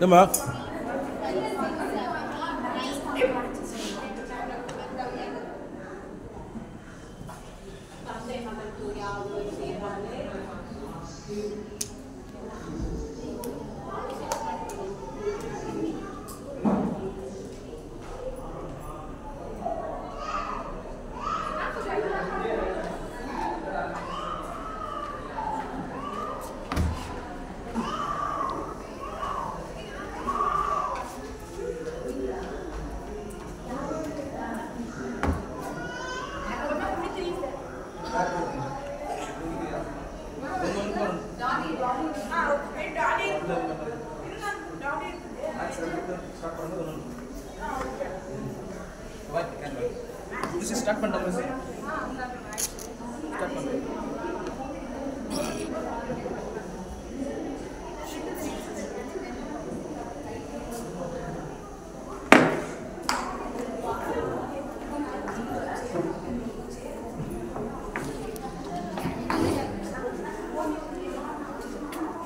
Dama?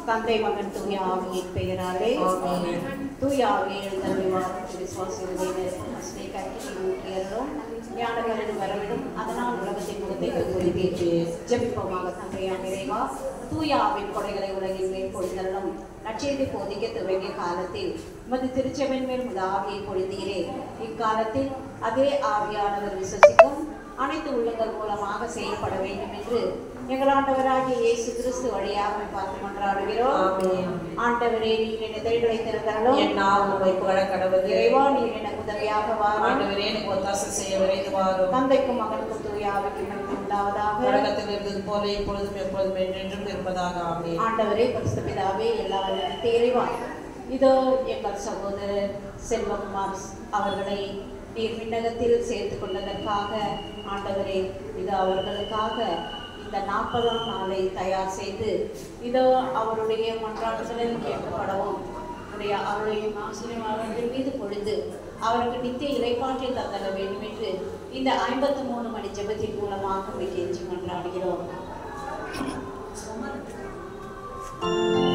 தந்தை மகன் தூய ஆவியின் பெயராலே தூய ஆவியை எழுந்தருளி வாழும் விசுவாசிகளுடைய ஊற்றியர்களும் ஞானகரன் வரவிடும் அதனால் உலகத்தை முகத்தை குறித்து ஜெபிப்போமாக. தந்தையா நிறைவா தூய ஆவின் கொடைகளை உலகின் மேல் பொழிந்தருளும் நற்செய்தி போதிக்க துவங்கிய காலத்தில் உமது திருச்சபையின் மேல் முத ஆவியை பொழிந்தீரே. இக்காலத்தில் அதே ஆவியானவர் விசுவசிக்கும் அனைத்து உள்ளங்கள் மூலமாக செயல்பட வேண்டும் என்று எங்கள் ஆண்டவராகிய இயேசு கிறிஸ்து வழியாக பார்த்து கொண்டாடுகிறோம். ஆண்டவரே, நீர் என்னை தேடுகளை திறந்தருளும். என் நாவு உம்மை புகழ கடவுள். இறைவா, நீர் எனக்கு உதவியாக வாரும். ஆண்டவரே, எனக்கு ஒத்தாசை செய்ய விரைந்து வாரும். தந்தைக்கும் மகனுக்கும் தூய ஆவிக்கும் மகிமை உண்டாவதாக. தொடக்கத்தில் இருந்தது போல இப்பொழுதும் எப்பொழுதும் என்றென்றும் இருப்பதாக. ஆமென். ஆண்டவரே, பரிசுத்த பிதாவே, எல்லா வல்லமையுள்ள இறைவா, இதோ எங்கள் சகோதரர் செல்வகுமார் அவர்களை நீர் விண்ணகத்தில் சேர்த்து கொண்டதற்காக ஆண்டவரே, இது அவர்களுக்காக இந்த 40ஆம் நாளை தயார் செய்து இதோ அவருடைய மன்றாட்டுகளில் கேட்கப்படவும் அவருடைய ஆசீர்வாதங்கள் மீது பொழுது அவருக்கு நித்திய இறைப்பாற்றை தந்தர வேண்டும் என்று இந்த 53 மணி ஜெபத்தின் மூலமாக கெஞ்சி மன்றாடுகிறோம். Amen.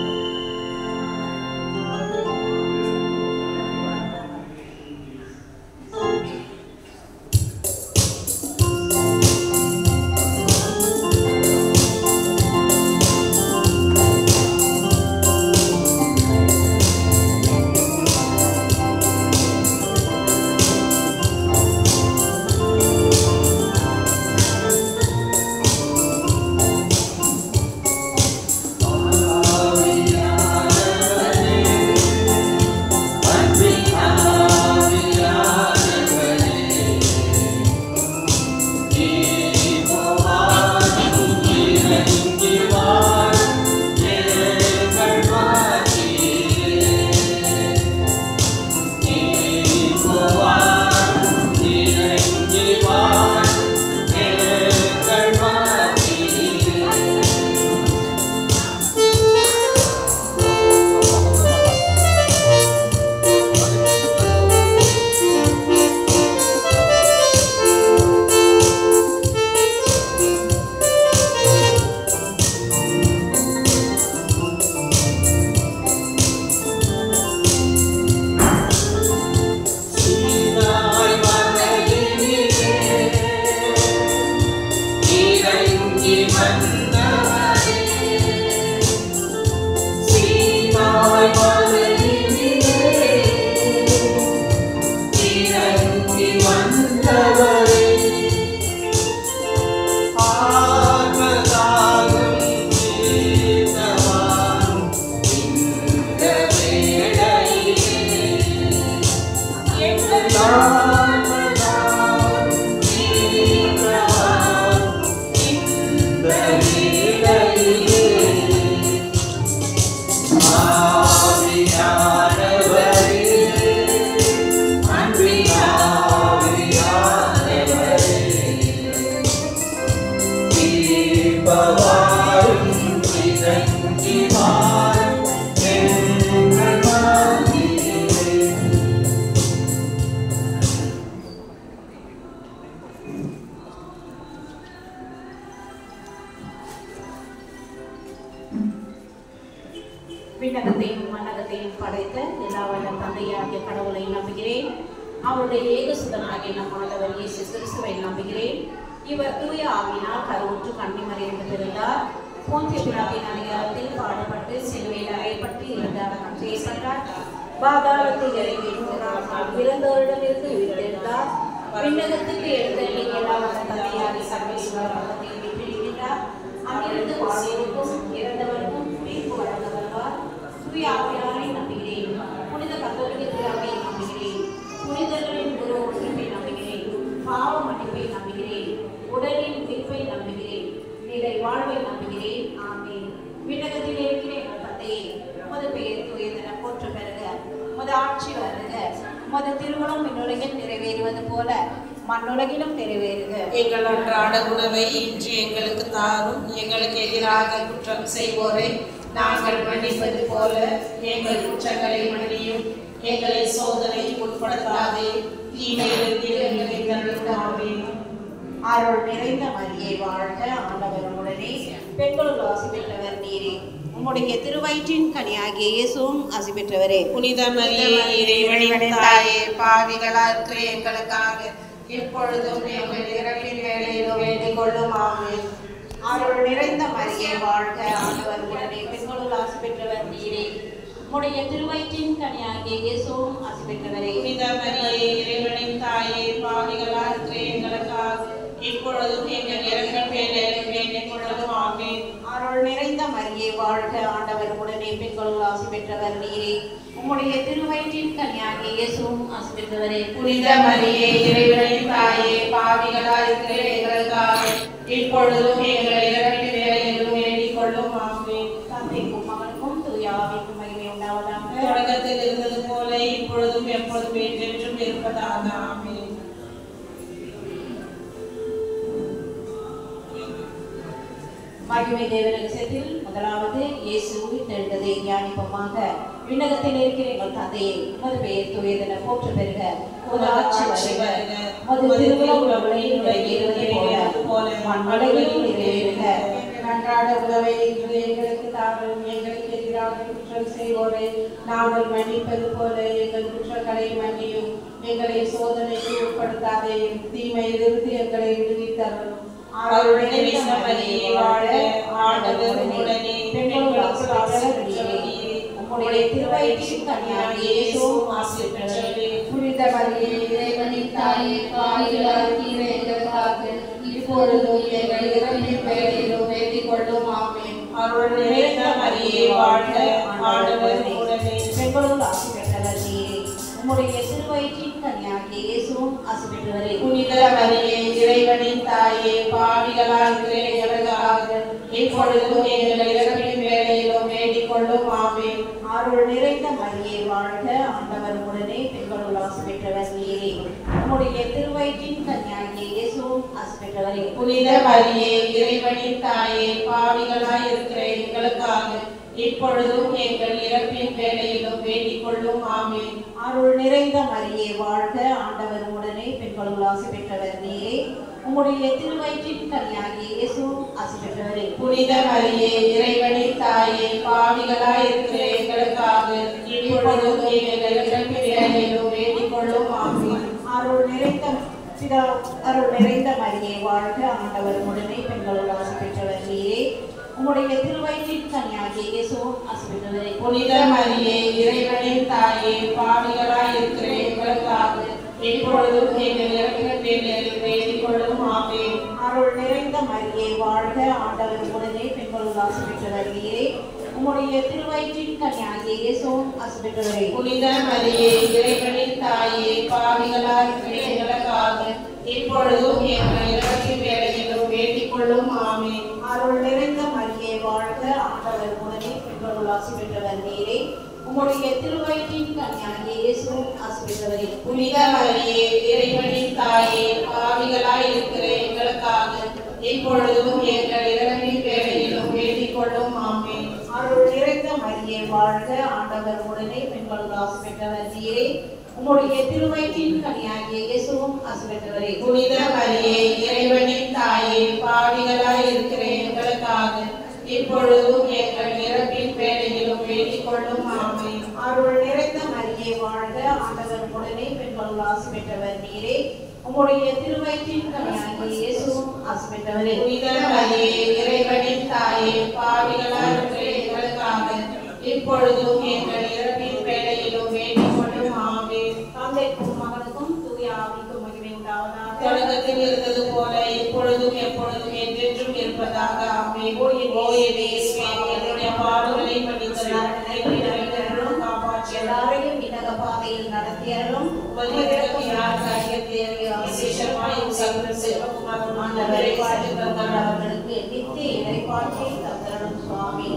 விண்ணகத்தையும் மன்னகத்தையும் படைத்த எல்லா வல்ல தந்தையாகிய கடவுளை நம்புகிறேன். அவருடைய ஏகசுதனாகிய நம் ஆண்டவர் இயேசு கிறிஸ்துவை நம்புகிறேன். இவர் தூய ஆவியினால் கருவுற்று கன்னிமரியிலிருந்து பிறந்தார். போந்திய பிலாத்தின் அதிகாரத்தில் பாடுபட்டு சிலுவையில் அறையப்பட்டு இறந்து அடக்கம் செய்யப்பட்டார். பாதாளத்தில் இறங்கி 3ஆம் நாள் இறந்தோரிடமிருந்து உயிர்த்தெழுந்தார். விண்ணகத்துக்கு எழுந்தருளி எல்லா வல்ல தந்தையாகிய சர்வேஸ்வரர் பக்கத்தில் வீற்றிருக்கிறார். அங்கிருந்து வாழ்வோருக்கும் இறந்தவருக்கும் மீட்பு வழங்க வருவார். தூய ஆவியாரை நம்புகிறேன். புனித கத்தோலிக்க திருச்சபையை நம்புகிறேன். புனிதர்களின் குரு ஒன்றை நம்புகிறேன். பாவ மன்னிப்பை நம்புகிறேன். உடலின் மீட்பை நம்புகிறேன். நிலை வாழ்வை நம்புகிறேன். ஆமென். விண்ணகத்தில் இருக்கிற எங்கள் தந்தையே, உமது பெயர் தூயதென போற்ற பெறுக. உமது ஆட்சி வருக. உமது திருமணம் விண்ணுலகில் நிறைவேறுவது போல மண்ணுலகிலும் நிறைவேறுக. எங்கள் அன்றாட உணவை இன்று எங்களுக்கு தாரும். எங்களுக்கு எதிராக குற்றம் செய்வோரை நாங்கள் மன்னிப்பது போல எங்கள் குற்றங்களை மன்னியும். எங்களை சோதனைக்கு உட்படுத்தாதே, தீமையிலிருந்து எங்களை தள்ளாதே. அருள் நிறைந்த மரியே வாழ்க. ஆண்டவர் உடனே பெண்களுள் ஆசி பெற்றவர் நீரே. உம்முடைய திருவயிற்றின் கனியாகிய இயேசுவும் ஆசி பெற்றவரே. புனித மரியே, இறைவனின் தாயே, பாவிகளாய் இருக்கிற எங்களுக்காக இப்பொழுதும் எங்கள் இறப்பின் வேளையிலும் வேண்டிக் கொள்ளும். ஆமென். அருள் நிறைந்த மரியே வாழ்க. ஆண்டவர் உடனே பெண்களுள் ஆசி பெற்றவர் நீரே. உம்முடைய திருவயிற்றின் கனியாகிய இயேசுவும் ஆசி பெற்றவரே. புனித மரியே, இறைவனின் தாயே, பாவிகளாய் இருக்கிற எங்களுக்காக இப்பொழுதும் எங்கள் இறப்பின் வேளையிலும் வேண்டிக் கொள்ளும். ஆமென். அருள் நிறைந்த மரியே வாழ்க. ஆண்டவர் உடனே பெண்களுள் ஆசி பெற்றவர் நீரே. உம்முடைய திருவயிற்றின் கனியாகிய இயேசுவும் ஆசி பெற்றவரே. புனித மரியே, இறைவனின் தாயே, பாவிகளாய் இருக்கிற எங்களுக்காக இப்பொழுதும் எங்கள் இறப்பின் வேளையிலும் வேண்டிக் கொள்ளும். ஆமென். தந்தைக்கும் மகனுக்கும் தூய ஆவிக்கும் மகிமை உண்டாவதாக. தொடக்கத்தில் இருந்தது போல இப்பொழுதும் எப்பொழுதும் என்றென்றும் இருப்பதாக. ஆமென். மகிமை தேவ ரகசியத்தில் முதலாவது இயேசு உயிர்த்தெழுந்ததை தியானிப்போமாக. விண்ணகத்தில் இருக்கிற எங்கள் தந்தையே, உமது பெயர் தூயதென போற்ற பெறுக. உமது ஆட்சி வருக. உமது திருவுளம் உலகில் நிறைவேறுவது போல மண்ணுலகிலும் நிறைவேறுக. அன்றாட உணவை இன்று எங்களுக்கு தாரும். எங்களுக்கு எதிராக குற்றம் செய்வோரை நாங்கள் மன்னிப்பது போல எங்கள் குற்றங்களை மன்னியும். எங்களை சோதனைக்கு உட்படுத்தாதே, தீமையிலிருந்து எங்களை விடுவித்தருளும். அருள் நிறைந்த மரியே வாழ்க. ஆண்டவர் உடனே பெண்களுள் ஆசி பெற்றவர் நீரே. உம்முடைய திருவயிற்றின் கனியாகிய இயேசுவும் ஆசி பெற்றவரே. புனித மரியே, இறைவனின் தாயே, பாவிகளாய் இருக்கிற எங்களுக்காக இப்பொழுதும் எங்கள் இறப்பின் வேளையிலும் வேண்டிக் கொள்ளும். ஆமென். அருள் நிறைந்த மரியே வாழ்க. ஆண்டவர் உடனே பெண்களுள் ஆசி பெற்றவர் நீரே. உம்முடைய திருவயிற்றின் கனியாகிய இயேசுவும் ஆசி பெற்றவரே. புனித மரியே, இறைவனின் தாயே, பாவிகளாய் இருக்கிற எங்களுக்காக இப்பொழுதும் எங்கள் இறப்பின் வேளையிலும் வேண்டிக் கொள்ளும். ஆமென். அருள் நிறைந்த மரியே வாழ்க. ஆண்டவர் உடனே பெண்களுள் ஆசி பெற்றவர் நீரே. உம்முடைய திருவயிற்றின் கனியாகிய இயேசுவும் ஆசி பெற்றவரே. புனித மரியே, இறைவனின் தாயே, பாவிகளாய் இருக்கிற எங்களுக்காக இப்பொழுதும் எங்கள் இறப்பின் வேளையிலும் வேண்டிக் கொள்ளும். ஆமென். அருள் நிறைந்த மரியே வாழ்க. ஆண்டவர் உடனே பெண்களுள் ஆசி பெற்றவர் நீரே. உம்முடைய திருவயிற்றின் கனியாகிய இயேசுவும் ஆசி பெற்றவரே. புனித மரியே, இறைவனின் தாயே, பாவிகளாய் இருக்கிற எங்களுக்காக இப்பொழுதும் எங்கள் இறப்பின் வேளையிலும் வேண்டிக் கொள்ளும். ஆமென். அருள் நிறைந்த மரியே வாழ்க. ஆண்டவர் உடனே பெண்களுள் ஆசி பெற்றவர் நீரே. உம்முடைய திருவயிற்றின் கனியாகிய இயேசுவும் ஆசி பெற்றவரே. புனித மரியே, இறைவனின் தாயே, பாவிகளாய் இருக்கிற எங்களுக்காக இப்பொழுதும் எங்கள் இறப்பின் வேளையிலும் வேண்டிக் கொள்ளும். ஆமென். அருள் நிறைந்த மரியே வாழ்க. ஆண்டவர் உடனே பெண்களுள் ஆசி பெற்றவர் நீரே. உம்முடைய திருவயிற்றின் கனியாகிய இயேசுவும் ஆசி பெற்றவரே. புனித மரியே, இறைவனின் தாயே, பாவிகளாய் இருக்கிற எங்களுக்காக இப்பொழுதும் எங்கள் இறப்பின் வேளையிலும் வேண்டிக் கொள்ளும். ஆமென். அருள் நிறைந்த மரியே வாழ்க. ஆண்டவர் உடனே பெண்களுள் ஆசி பெற்றவர் நீரே. உம்முடைய திருவயிற்றின் கனியாகிய இயேசுவும் ஆசி பெற்றவரே. புனித மரியே, இறைவனின் தாயே, பாவிகளாய் இருக்கிற எங்களுக்காக இப்பொழுதும் எங்கள் இறப்பின் வேளையிலும் வேண்டிக் கொள்ளும். ஆமென். அருள் நிறைந்த மரியே வாழ்க. ஆண்டவர் உடனே பெண்களுள் ஆசி பெற்றவர் நீரே. உம்முடைய திருவயிற்றின் கனியாகிய இயேசுவும் ஆசி பெற்றவரே. புனித மரியே, இறைவனின் தாயே, பாவிகளாய் இருக்கிற எங்களுக்காக இப்பொழுதும் எங்கள் இறப்பின் வேளையிலும் வேண்டிக் வேண்டிக் கொள்ளும். ஆமென். அருள் நிறைந்த மரியே வாழ்க, ஆண்டவர் உடனே பெண்கள் ஆசி பெற்றவர் நீரே. உம்முடைய திருவயிற்றின் கனியாகிய இயேசுவும் ஆசி பெற்றவரே. புனித மரியே, இறைவனின் தாயே, பாவிகளாய் இருக்கிற எங்களுக்காக இப்பொழுதும் எங்கள் இறப்பின் வேளையிலும் வேண்டிக் கொள்ளும். ஆமென். தந்தைக்கும் மகனுக்கும் தூய ஆவிக்கும் மகிமை உண்டாவதாக. தொடக்கத்தில் இருந்தது போல இப்பொழுதும் எப்பொழுதும் என்றென்றும் இருப்பதாக. ஆமென். ஓ என் இயேசுவே, என்னுடைய பாவங்களை மன்னித்தருளும், காப்பாற்றி எல்லாரையும் விண்ணக பாதையில் நடத்தியருளும். விசேஷமாய் செல்வகுமார் ஆண்டவரை வாழ்த்து தந்தார். அவர்களுக்கு நித்திய இறைப்பாற்றியை தந்தருளும் சுவாமி.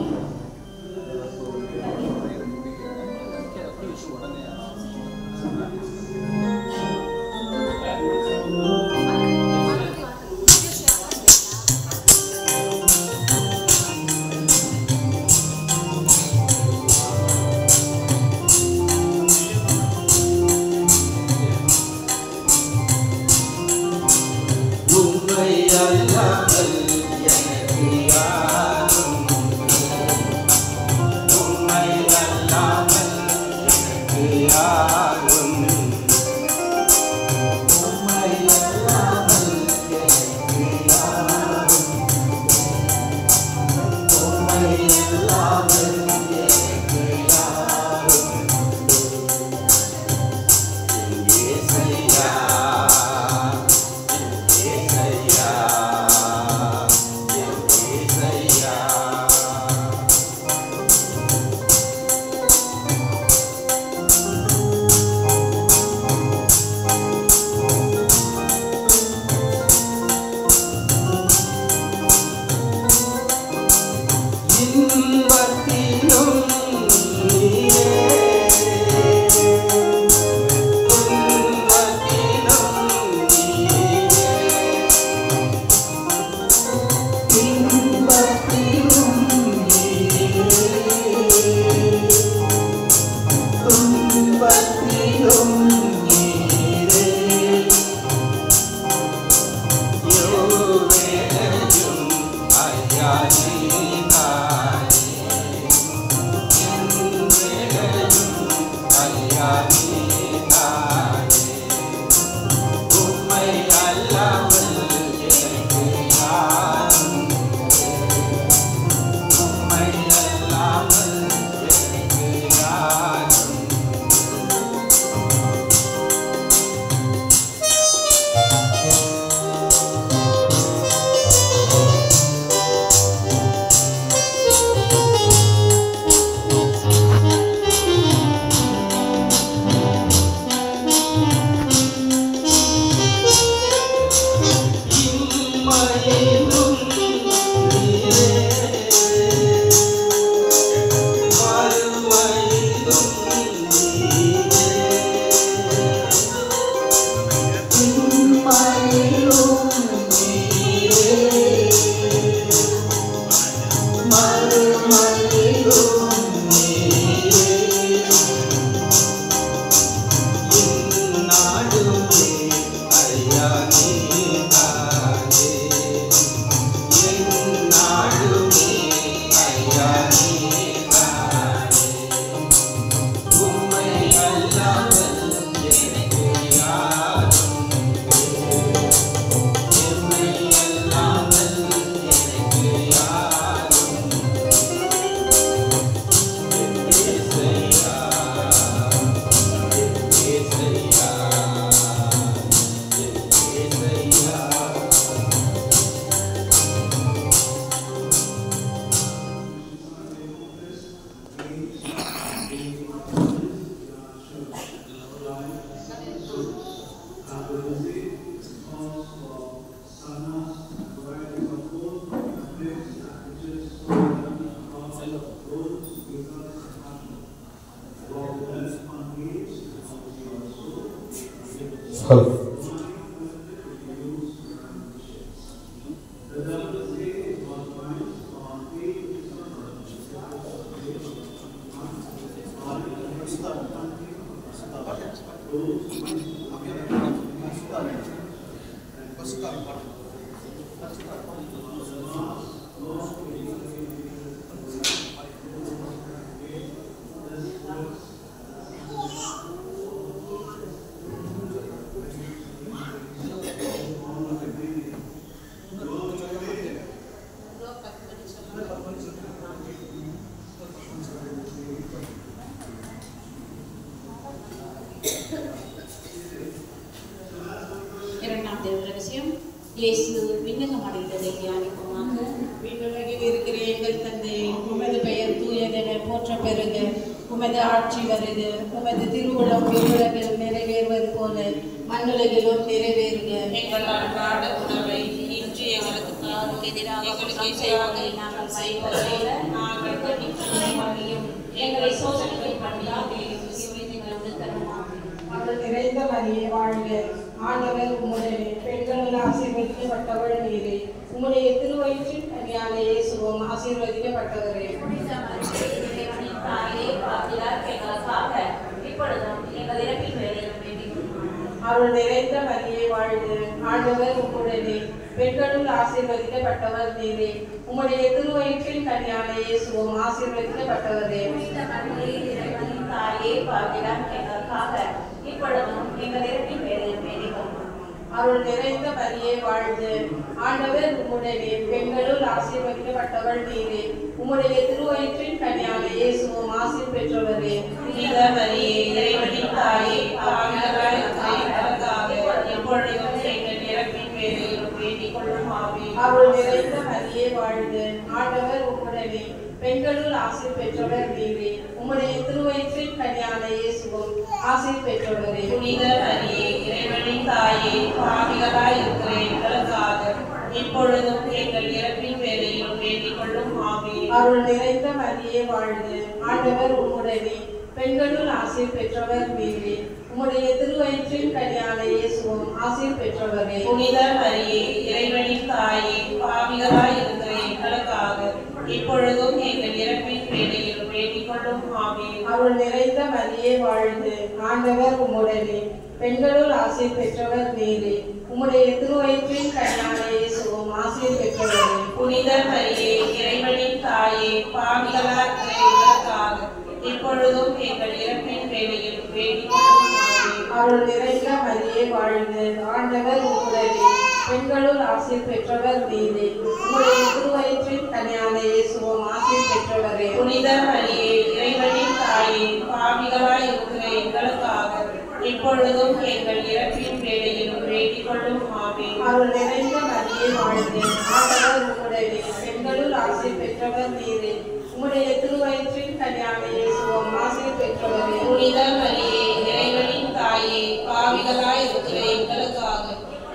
இரண்டாம் தேவ ரகசியம் இயேசு விண்ணகம் அடைந்ததை தியானிப்போமாக. விண்ணுலகில் இருக்கிற எங்கள் தந்தையே, உமது பெயர் தூயதென போற்ற பெறுக. உமது ஆட்சி வருக. உமது திருவுளம் விண்ணுலகில் நிறைவேறுவது போல மண்ணுலகிலும் நிறைவேறுக. எங்கள் அன்றாட உணவை இன்று எங்களுக்கு தாரும். எதிராக நாங்கள் செய்வது போல நாங்கள் மன்னியும். எங்களை சோதனைக்கு பண்ணியாதே தருமாறு. அவள் நிறைந்த மரியே வாழ்க, ஆண்டவர் உம்முடனே, பெண்களுள் ஆசீர்வதிக்கப்பட்டவள் நீரே. உம்முடைய திருவயிற்றின் கனியான இயேசுவும் ஆசீர்வதிக்கப்பட்டவரே. அவள் நிறைந்த மரியே வாழ்க, ஆண்டவர் உம்முடனே, பெண்களுள் ஆசீர்வதிக்கப்பட்டவர் நீரே. உம்முடைய திருவயிற்றின் கனியான இயேசுவும் ஆசீர்வதிக்கப்பட்டவரே. அருள் நிறைந்த மரியே வாழ்க, ஆண்டவர் உம்முடனே, பெண்களுள் ஆசீர்வதிக்கப்பட்டவள் நீரே. உம்முடைய திருவயிற்றின் கனியான இயேசுவும் ஆசீர் பெற்றவரே. புனித மரியே, இறைவனின் தாயே, பாவிகளாய் இருக்கிற எங்களுக்காக எப்பொழுதும் எங்கள் இறப்பின் வேளையிலும் வேண்டிக் கொள்ளும். ஆமென். அருள் நிறைந்த மரியே வாழ்க, ஆண்டவர் உம்முடனே, பெண்களுள் ஆசீர் பெற்றவர் நீரே. உம்முடைய திருவயிற்றின் கனியான இயேசுவும் ஆசீர் பெற்றவரே. புனித மரியே, இறைவனின் தாயே, பாவிகளாய் இருக்கிற எங்களுக்காக இப்பொழுதும் எங்கள் இறப்பின் வேளையிலும் வேண்டிக் கொள்ளும். ஆமென். அருள் நிறைந்த மரியே வாழ்க, ஆண்டவர் உம்முடனே, பெண்களுள் ஆசீர் பெற்றவர் நீரே. உம்முடைய திருவயிற்றின் கனியான இயேசுவும் ஆசீர் பெற்றவரே. புனித மரியே, இறைவனின் தாயே, பாவிகளாய் இருக்கிற எங்களுக்காக இப்பொழுதும் எங்கள் இறப்பின் வேளையிலும் வேண்டிக் கொள்ளும். ஆமென். அருள் நிறைந்த மரியே வாழ்க, ஆண்டவர் உம்முடனே, பெண்களுள் ஆசீர் பெற்றவர் நீரே. உம்முடைய திருவயிற்றின் கனியான இயேசுவும் ஆசீர் பெற்றவரே. புனித மரியே, இறைவனின் தாயே, பாவிகளாய் இருக்கிற எங்களுக்காக இப்பொழுதும் எங்கள் இறப்பின் வேளையிலும் வேண்டிக் கொள்ளும். ஆமென். அருள் நிறைந்த மரியே வாழ்க, ஆண்டவர் உம்முடனே, பெண்களுள் ஆசீர் பெற்றவர் நீரே. உம்முடைய திருவயிற்றின் கனியான இயேசுவும் ஆசீர் பெற்றவரே. புனித மரியே, இறைவனின் தாயே, பாவிகளாய் இருக்கிற எங்களுக்காக இப்பொழுதும் எங்கள் இறப்பின் வேளையிலும் வேண்டிக் கொள்ளும். ஆமென். அருள் நிறைந்த மரியே வாழ்க, ஆண்டவர் உம்முடனே, பெண்களுள் ஆசீர் பெற்றவர் நீரே. உம்முடைய திருவயிற்றின் கனியான இயேசுவும் ஆசீர் பெற்றவரே. புனித மரியே, இறைவனின் தாயே, பாவிகளாய் இருக்கிற எங்களுக்காக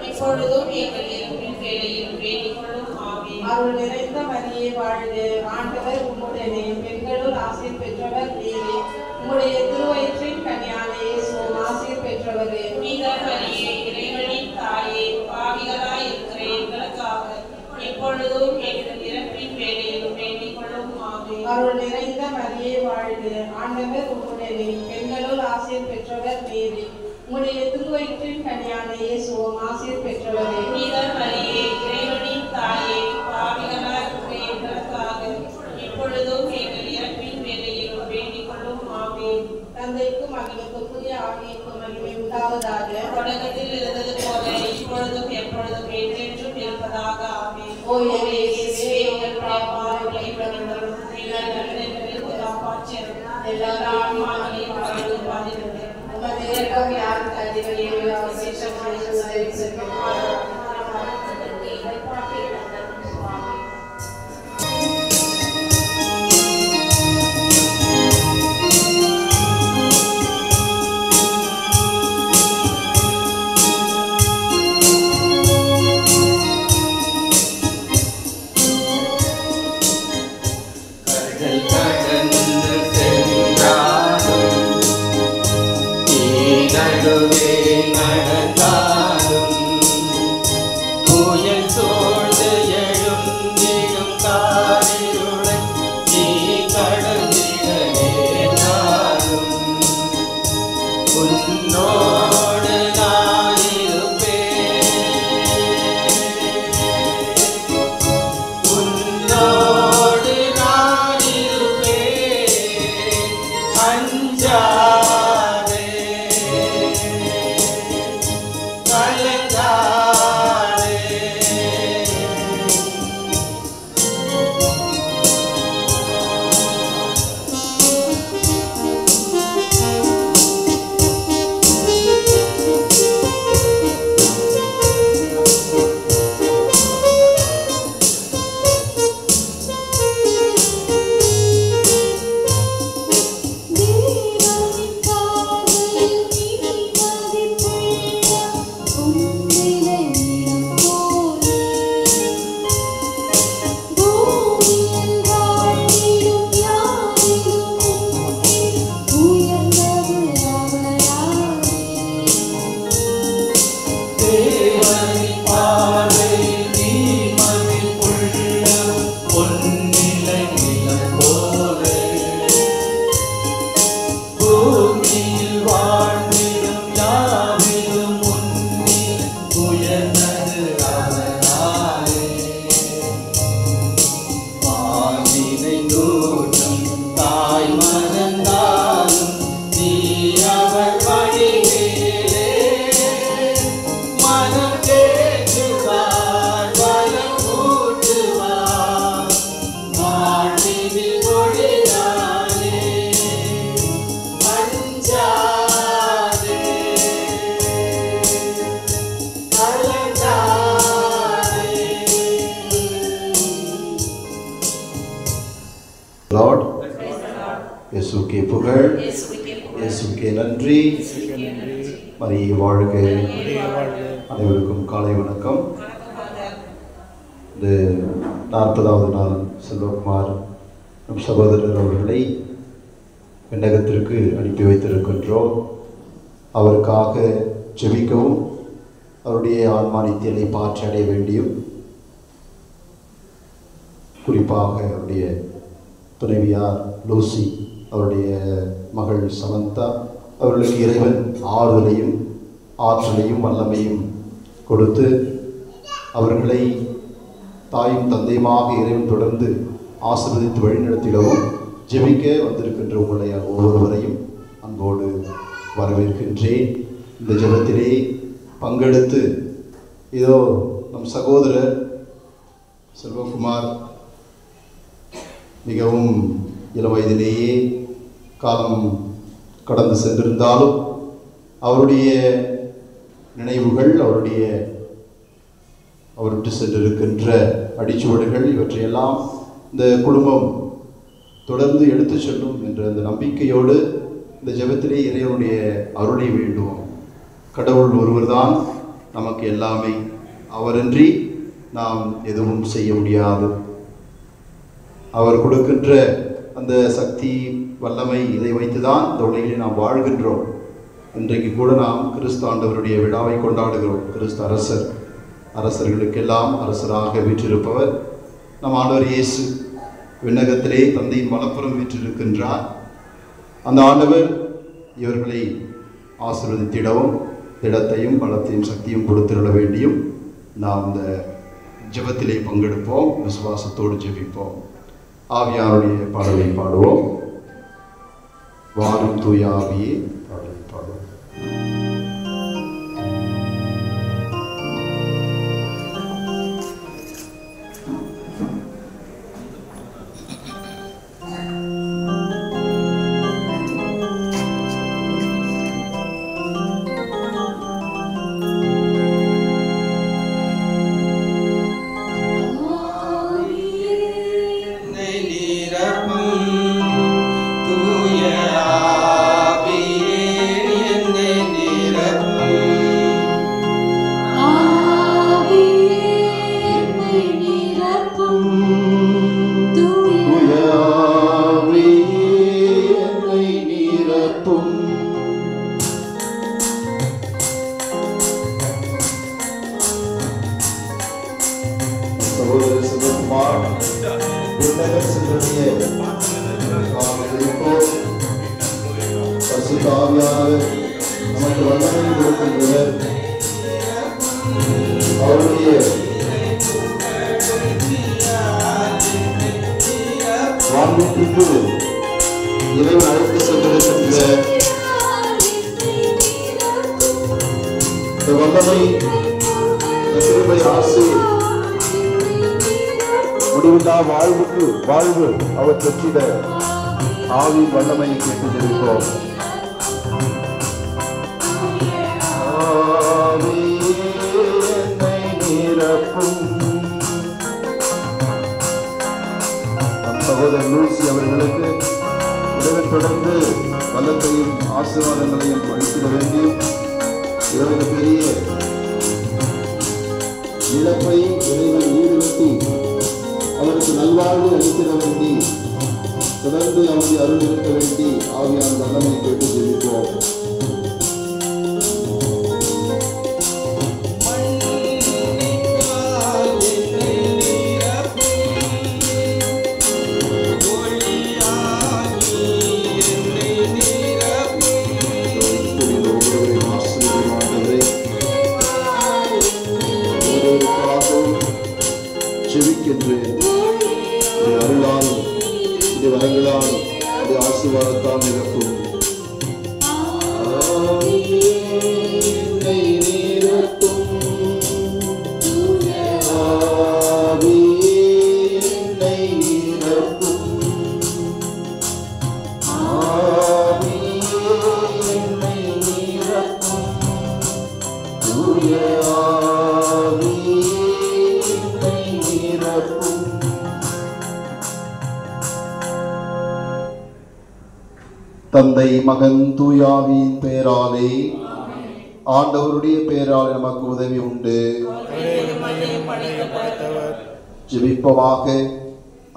இப்பொழுதும் எங்கள் இறப்பின் வேளையிலும் வேண்டிக் கொள்ளும். ஆமென். அருள் நிறைந்த மரியே வாழ்க, ஆண்டவர் உம்முடனே, பெண்களுள் ஆசீர் பெற்றவர் நீரே. உம்முடைய திருவயிற்றின் கனியான இயேசுவும் ஆசீர் பெற்றவரே. புனித மரியே, இறைவனின் தாயே, பாவிகளாய் இருக்கிற எங்களுக்காக இப்பொழுதும் எங்கள் இறப்பின் வேளையிலும் வேண்டிக் கொள்ளும். ஆமென். அருள் நிறைந்த மரியே வாழ்க, ஆண்டவர் உம்முடனே, பெண்களுள் ஆசீர் பெற்றவர் நீரே. உம்முடைய திருவயிற்றின் கனியான இயேசுவும் ஆசீர் பெற்றவரே. புனித மரியே, இறைவனின் தாயே, பாவிகளாய் இருக்கிற எங்களுக்காக இப்பொழுதும் எங்கள் இறப்பின் வேளையிலும் வேண்டிக் கொள்ளும். ஆமென். தந்தைக்கும் மகனுக்கும் தூய ஆவியாருக்கும் மகிமை உண்டாவதாக. தொடக்கத்தில் இருந்தது போல இப்பொழுதும் எப்பொழுதும் என்றென்றும் இருப்பதாக. ஆமென். ஓ என் இயேசுவே, எங்கள் பாவங்களை மன்னித்தருளும். எங்கள் நன்மைகளுக்கு காப்பாற்றும். எல்லா ஆன்மாக்களையும் பாதுகாத்திருளும். உமது இரக்கம் யாருக்கு அதிகரிக்கிறதோ அவர்களுக்கு உதவி செய்யும். இயேசுக்கே புகழ், இயேசுக்கே நன்றி. மரியே வாழ்க. அனைவருக்கும் காலை வணக்கம். இந்த 40வது நாள் செல்வகுமார் நம் சகோதரர் அவர்களை விண்ணகத்திற்கு அனுப்பி வைத்திருக்கின்றோம். அவருக்காக ஜெபிக்கவும் அவருடைய ஆன்மா நித்தியலை பாற்றி அடைய வேண்டியும், குறிப்பாக அவருடைய துணைவியார் லூசி, அவருடைய மகள் சமந்தா, அவர்களுக்கு இறைவன் ஆறுதலையும் ஆற்றலையும் வல்லமையும் கொடுத்து அவர்களை தாயும் தந்தையுமாக இறைவன் தொடர்ந்து ஆசீர்வதித்து வழிநடத்திடவும் ஜெபிக்க வந்திருக்கின்ற உங்களை ஒவ்வொருவரையும் அன்போடு வரவேற்கின்றேன். இந்த ஜெபத்திலே பங்கெடுத்து இதோ நம் சகோதரர் செல்வகுமார் மிகவும் இளம் வயதிலேயே காலம் கடந்து சென்றிருந்தாலும் அவருடைய நினைவுகள், அவர் விட்டு சென்றிருக்கின்ற அடிச்சுவடுகள், இவற்றையெல்லாம் இந்த குடும்பம் தொடர்ந்து எடுத்து செல்லும் என்ற அந்த நம்பிக்கையோடு இந்த ஜெபத்திலே இறைவனுடைய அருளை வேண்டுவோம். கடவுள் ஒருவர்தான் நமக்கு எல்லாமே, அவரின்றி நாம் எதுவும் செய்ய முடியாது. அவர் கொடுக்கின்ற அந்த சக்தி வல்லமை, இதை வைத்துதான் இந்த உலகிலே நாம் வாழ்கின்றோம். இன்றைக்கு கூட நாம் கிறிஸ்து ஆண்டவருடைய விழாவை கொண்டாடுகிறோம். கிறிஸ்து அரசர், அரசர்களுக்கெல்லாம் அரசராக வீற்றிருப்பவர் நம் ஆண்டவர் இயேசு விண்ணகத்திலே தந்தையின் வலப்புறம் வீற்றிருக்கின்றார். அந்த ஆண்டவர் இவர்களை ஆசீர்வதித்திடவும் திடத்தையும் பலத்தையும் சக்தியும் கொடுத்திட வேண்டியும் நாம் இந்த ஜெபத்திலே பங்கெடுப்போம். விசுவாசத்தோடு ஜெபிப்போம். ஆவியாருடைய பாடலை பாடுவோம். வாரும் தூய ஆவியே பாடலை பாடுவோம். நமக்கு வல்லமை கொடுக்கின்றனர். அவருடைய வாழ்வுக்கு இறைவன் அழைத்து சென்றிருக்கின்ற இந்த வல்லமை, கிருபை, ஆசை, முடிவில்லா வாழ்வு அவர் பெற்றிட ஆவியின் வல்லமையை கேட்டு ஜெபிப்போம். நம் சகோதரர் லூசி அவர்களுக்கு இறைவன் தொடர்ந்து வல்லத்தையும் ஆசீர்வாதங்களையும் அளித்திட வேண்டியும், இவரது பெரிய இழப்பை இறைவன் ஈடுபட்டி அவருக்கு நல்வாழ்வு அளித்திட வேண்டி, தொடர்ந்து அவருடைய அருள் இருக்க வேண்டி ஆவியான வல்லமை கேட்டு ஜெபிப்போம். அருளால், வரங்களால், ஆசீர்வாதத்தால் நிரப்பும். மகன் தூயாவின் பெயராலே ஆண்டவருடைய பெயரால் நமக்கு உதவி உண்டு. ஜெபிப்போமாக.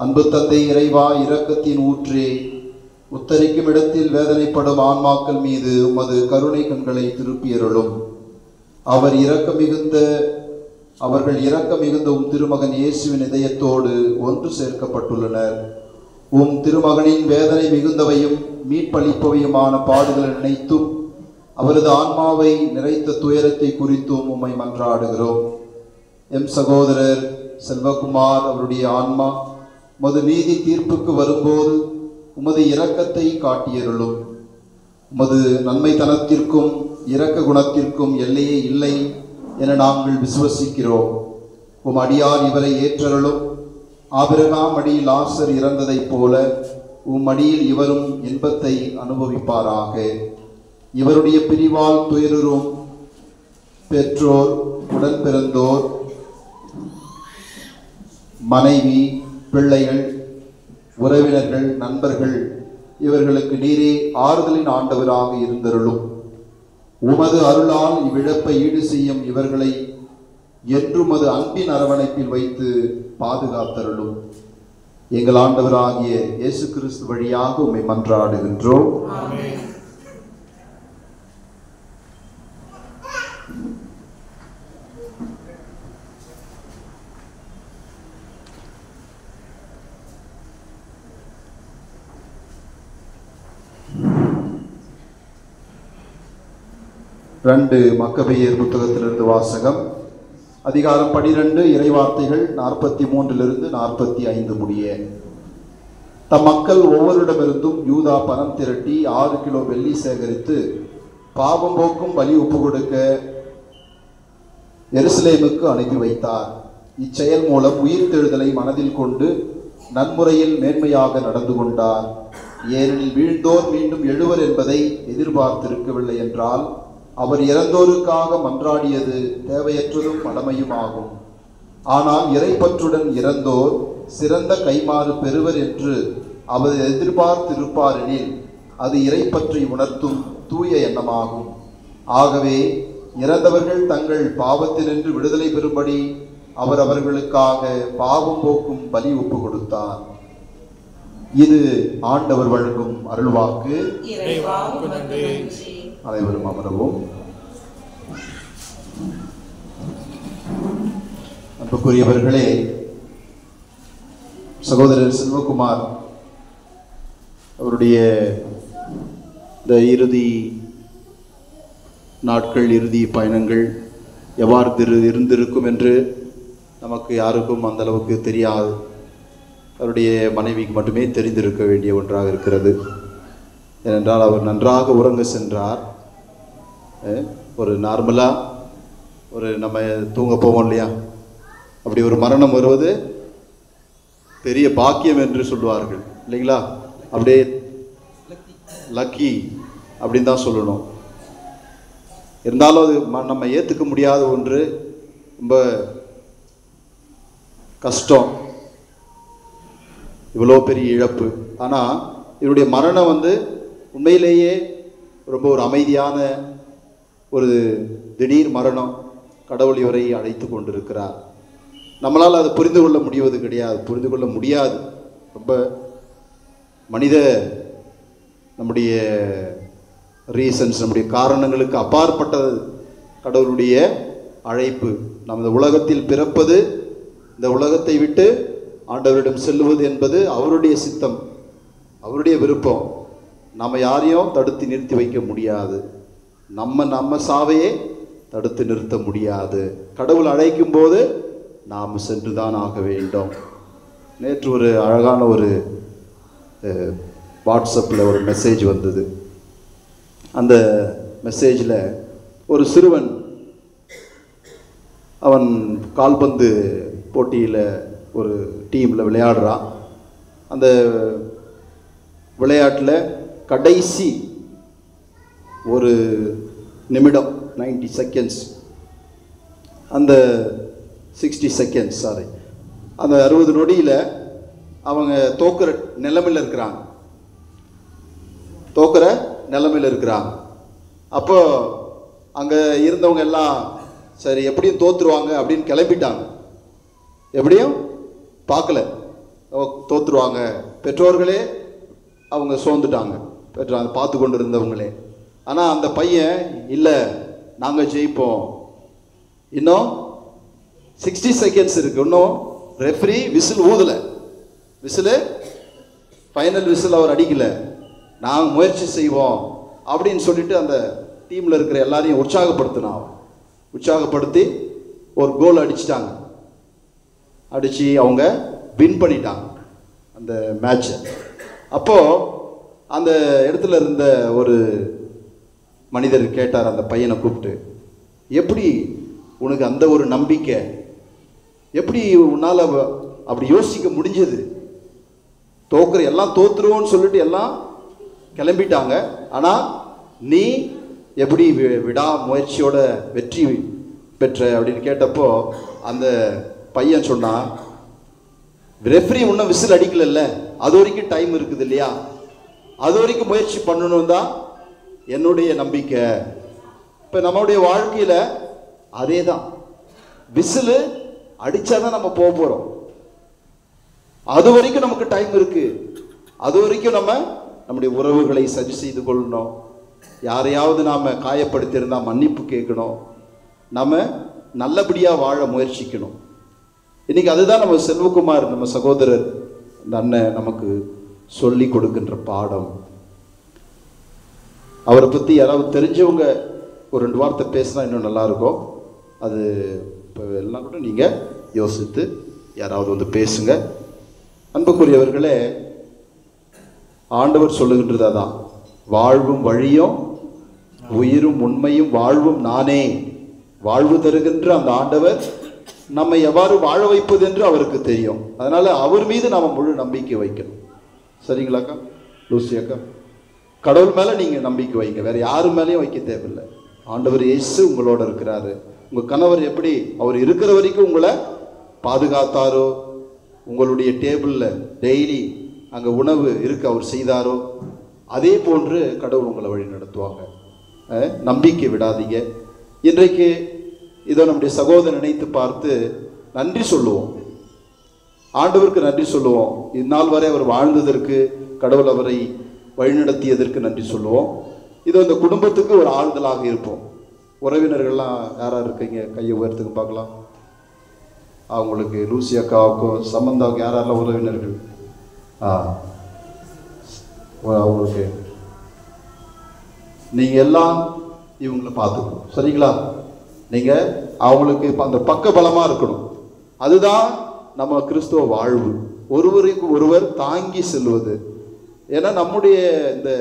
அன்பு தந்தை இறைவா, இரக்கத்தின் ஊற்றே, உத்தரிக்கும் இடத்தில் வேதனைப்படும் ஆன்மாக்கள் மீது உமது கருணை கண்களை திருப்பியருளும். அவர்கள் இரக்க மிகுந்த உம் திருமகன் இயேசுவின் இதயத்தோடு ஒன்று சேர்க்கப்பட்டுள்ளனர். உம் திருமகனின் வேதனை மிகுந்தவையும் மீட்பளிப்பவையுமான பாடுகளை நினைத்தும் அவரது ஆன்மாவை நிறைத்த துயரத்தை குறித்தும் உம்மை மன்றாடுகிறோம். எம் சகோதரர் செல்வகுமார் அவருடைய ஆன்மா உமது நீதி தீர்ப்புக்கு வரும்போது உமது இரக்கத்தை காட்டியருளும். உமது நன்மைத்தனத்திற்கும் இரக்க குணத்திற்கும் எல்லையே இல்லை என நாங்கள் விசுவசிக்கிறோம். உம் அடியார் இவரை ஏற்றருளும். ஆபிரகாம் அடியில் லாசர் இறந்ததைப் போல உம் அடியில் இவரும் இன்பத்தை அனுபவிப்பாராக. இவருடைய பிரிவால் துயருறும் பெற்றோர், உடன் பிறந்தோர், மனைவி, பிள்ளைகள், உறவினர்கள், நண்பர்கள் இவர்களுக்கு நீரே ஆறுதலின் ஆண்டவராக இருந்தருளும். உமது அருளால் இவ்விழப்பை ஈடு செய்யும் இவர்களை என்றும் அது அன்பின் அரவணைப்பில் வைத்து பாதுகாத்தருளும். எங்கள் ஆண்டவராகிய இயேசு கிறிஸ்து வழியாக உம்மை மன்றாடுகின்றோம். ரெண்டு மக்கபேயர் புத்தகத்திலிருந்து வாசகம். அதிகாரம் 12, இறைவார்த்தைகள் 43 45 முடிய. தம் மக்கள் ஒவ்வொருடமிருந்தும் யூதா பணம் திரட்டி 6 கிலோ வெள்ளி சேகரித்து பாவம் போக்கும் பலி ஒப்பு கொடுக்க எருசலேமுக்கு அனுப்பி வைத்தார். இச்செயல் மூலம் உயிர்த்தெழுதலை மனதில் கொண்டு நன்முறையில் மேன்மையாக நடந்து கொண்டார். ஏனெனில் வீழ்ந்தோர் மீண்டும் எழுவர் என்பதை எதிர்பார்த்திருக்கவில்லை என்றால் அவர் இறந்தோருக்காக மன்றாடியது தேவையற்றதும் மடமையுமாகும். ஆனால் இறைப்பற்றுடன் இறந்தோர் சிறந்த கைமாறு பெறுவர் என்று அவர் எதிர்பார்த்திருப்பாரெனில் அது இறைப்பற்றை உணர்த்தும் தூய எண்ணமாகும். ஆகவே இறந்தவர்கள் தங்கள் பாவத்தினின்று விடுதலை பெறும்படி அவர் அவர்களுக்காக பாவம் போக்கும் பலி ஒப்பு கொடுத்தார். இது ஆண்டவர் வழங்கும் அருள்வாக்கு. அனைவரும் அமரவும். அன்புக்குரியவர்களே, சகோதரர் செல்வகுமார் அவருடைய இந்த இறுதி நாட்கள், இறுதி பயணங்கள் எவ்வாறு இருந்திருக்கும் என்று நமக்கு யாருக்கும் அந்த அளவுக்கு தெரியாது. அவருடைய மனைவிக்கு மட்டுமே தெரிந்திருக்க வேண்டிய ஒன்றாக இருக்கிறது. ஏனென்றால் அவர் நன்றாக உறங்க சென்றார். ஒரு நார்மலாக நம்ம தூங்க போவோம் இல்லையா, அப்படி ஒரு மரணம் வருவது பெரிய பாக்கியம் என்று சொல்லுவார்கள் இல்லைங்களா? அப்படியே லக்கி அப்படின்னு தான் சொல்லணும். இருந்தாலும் அது நம்ம ஏற்றுக்க முடியாத ஒன்று, ரொம்ப கஷ்டம், இவ்வளோ பெரிய இழப்பு. ஆனால் இவருடைய மரணம் உண்மையிலேயே ரொம்ப ஒரு அமைதியான ஒரு திடீர் மரணம். கடவுள் இவரை அழைத்து கொண்டிருக்கிறார். நம்மளால் அதை புரிந்து கொள்ள முடியாது. ரொம்ப மனித நம்முடைய ரீசன்ஸ், நம்முடைய காரணங்களுக்கு அப்பாற்பட்டது கடவுளுடைய அழைப்பு. நமது உலகத்தில் பிறப்பது, இந்த உலகத்தை விட்டு ஆண்டவரிடம் செல்லுவது என்பது அவருடைய சித்தம், அவருடைய விருப்பம். நம்ம யாரையும் தடுத்து நிறுத்தி வைக்க முடியாது. நம்ம சாவையே தடுத்து நிறுத்த முடியாது. கடவுள் அழைக்கும் போது நாம் சென்று தான் ஆக வேண்டும். நேற்று ஒரு அழகான ஒரு வாட்ஸ்அப்பில் ஒரு மெசேஜ் வந்தது. அந்த மெசேஜில் ஒரு சிறுவன், அவன் கால்பந்து போட்டியில் ஒரு டீமில் விளையாடுறான். அந்த விளையாட்டில் கடைசி ஒரு நிமிடம், 90 செகண்ட்ஸ், அந்த 60 செகண்ட்ஸ் சாரி, அந்த 60 நொடியில் அவங்க தோக்குற நிலைமையில் இருக்கிறாங்க. தோக்குற நிலைமையில் இருக்கிறாங்க. அப்போ அங்கே இருந்தவங்க எல்லாம் சரி எப்படியும் தோற்றுருவாங்க அப்படின்னு கிளம்பிட்டாங்க. எப்படியும் பார்க்கல, தோற்றுருவாங்க. பெற்றோர்களே அவங்க சோர்ந்துட்டாங்க, பார்த்து கொண்டு இருந்தவங்களே. ஆனால் அந்த பையன் இல்லை, நாங்கள் ஜெயிப்போம், இன்னும் 60 செகண்ட்ஸ் இருக்கு, இன்னும் ரெஃப்ரி விசில் ஊதலை, விசில் ஃபைனல் விசில் அவர் அடிக்கல, நாங்கள் முயற்சி செய்வோம் அப்படின்னு சொல்லிட்டு அந்த டீமில் இருக்கிற எல்லாரையும் உற்சாகப்படுத்தினான். உற்சாகப்படுத்தி ஒரு கோல் அடிச்சிட்டாங்க. அடித்து அவங்க வின் பண்ணிட்டாங்க அந்த மேட்சை. அப்போது அந்த இடத்துல இருந்த ஒரு மனிதர் கேட்டார் அந்த பையனை கூப்பிட்டு, எப்படி உனக்கு அந்த ஒரு நம்பிக்கை, எப்படி உன்னால் அப்படி யோசிக்க முடிஞ்சது? எல்லாம் தோத்துருவோன்னு சொல்லிட்டு எல்லாம் கிளம்பிட்டாங்க, ஆனால் நீ எப்படி விடா முயற்சியோட வெற்றி பெற்ற அப்படின்னு கேட்டப்போ அந்த பையன் சொன்னான், ரெஃப்ரி இன்னும் விசில் அடிக்கல, அது வரைக்கும் டைம் இருக்குது இல்லையா, அது வரைக்கும் முயற்சி பண்ணணும் தான் என்னுடைய நம்பிக்கை. இப்போ நம்மளுடைய வாழ்க்கையில் அதே தான், விசில் அடித்தாதான் நம்ம போக போகிறோம். அது வரைக்கும் நமக்கு டைம் இருக்கு, அது வரைக்கும் நம்முடைய உறவுகளை சரி செய்து கொள்ளணும். யாரையாவது நாம் காயப்படுத்தியிருந்தால் மன்னிப்பு கேட்கணும், நம்ம நல்லபடியாக வாழ முயற்சிக்கணும். இன்னைக்கு அதுதான் நம்ம செல்வகுமார் நம்ம சகோதரர் அந்த அண்ணன் நமக்கு சொல்லி கொடுக்கின்ற பாடம். அவரை பற்றி யாராவது தெரிஞ்சவங்க ஒரு 2 வார்த்தை பேசினா இன்னும் நல்லாயிருக்கும். அது இப்போ எல்லாம் கூட நீங்கள் யோசித்து யாராவது வந்து பேசுங்க. அன்புக்குரியவர்களே, ஆண்டவர் சொல்லுகின்றது அதான், வாழ்வும் வழியும் உயிரும் உண்மையும் வாழ்வும் நானே. வாழ்வு தருகின்ற அந்த ஆண்டவர் நம்மை எவ்வாறு வாழ வைப்பது என்று அவருக்கு தெரியும். அதனால அவர் மீது நாம் முழு நம்பிக்கை வைக்கணும். சரிங்களாக்கா லூசி அக்கா? கடவுள் மேலே நீங்கள் நம்பிக்கை வைங்க, வேற யாரு மேலேயும் வைக்க தேவையில்லை. ஆண்டவர் இயேசு உங்களோட இருக்கிறாரு. உங்கள் கணவர் எப்படி அவர் இருக்கிற வரைக்கும் உங்களை பாதுகாத்தாரோ, உங்களுடைய டேபிளில் டெய்லி அங்கே உணவு இருக்க அவர் செய்தாரோ, அதே போன்று கடவுள் உங்களை வழி நடத்துவாங்க. நம்பிக்கை விடாதீங்க. இன்றைக்கு இதோ நம்முடைய சகோதரன் நினைத்து பார்த்து நன்றி சொல்லுவோம், ஆண்டவருக்கு நன்றி சொல்லுவோம். இந்நாள் வரை அவர் வாழ்ந்ததற்கு, கடவுள் அவரை வழிநடத்தியதற்கு நன்றி சொல்லுவோம். இதோ இந்த குடும்பத்துக்கு ஒரு ஆறுதலாக இருப்போம். உறவினர்கள்லாம் யாராக இருக்கீங்க, கையை உயர்த்துக்கு பார்க்கலாம். அவங்களுக்கு லூசி அக்காவுக்கும் சம்பந்தாவுக்கும் யாரெல்லாம் உறவினர்கள்? அவங்களுக்கு நீங்கள் எல்லாம் இவங்களை பார்த்துக்கணும். சரிங்களா? நீங்கள் அவங்களுக்கு அந்த பக்க பலமாக இருக்கணும். அதுதான் நம்ம கிறிஸ்துவ வாழ்வு, ஒருவருக்கு ஒருவர் தாங்கி செல்வது. ஏன்னா நம்முடைய இந்த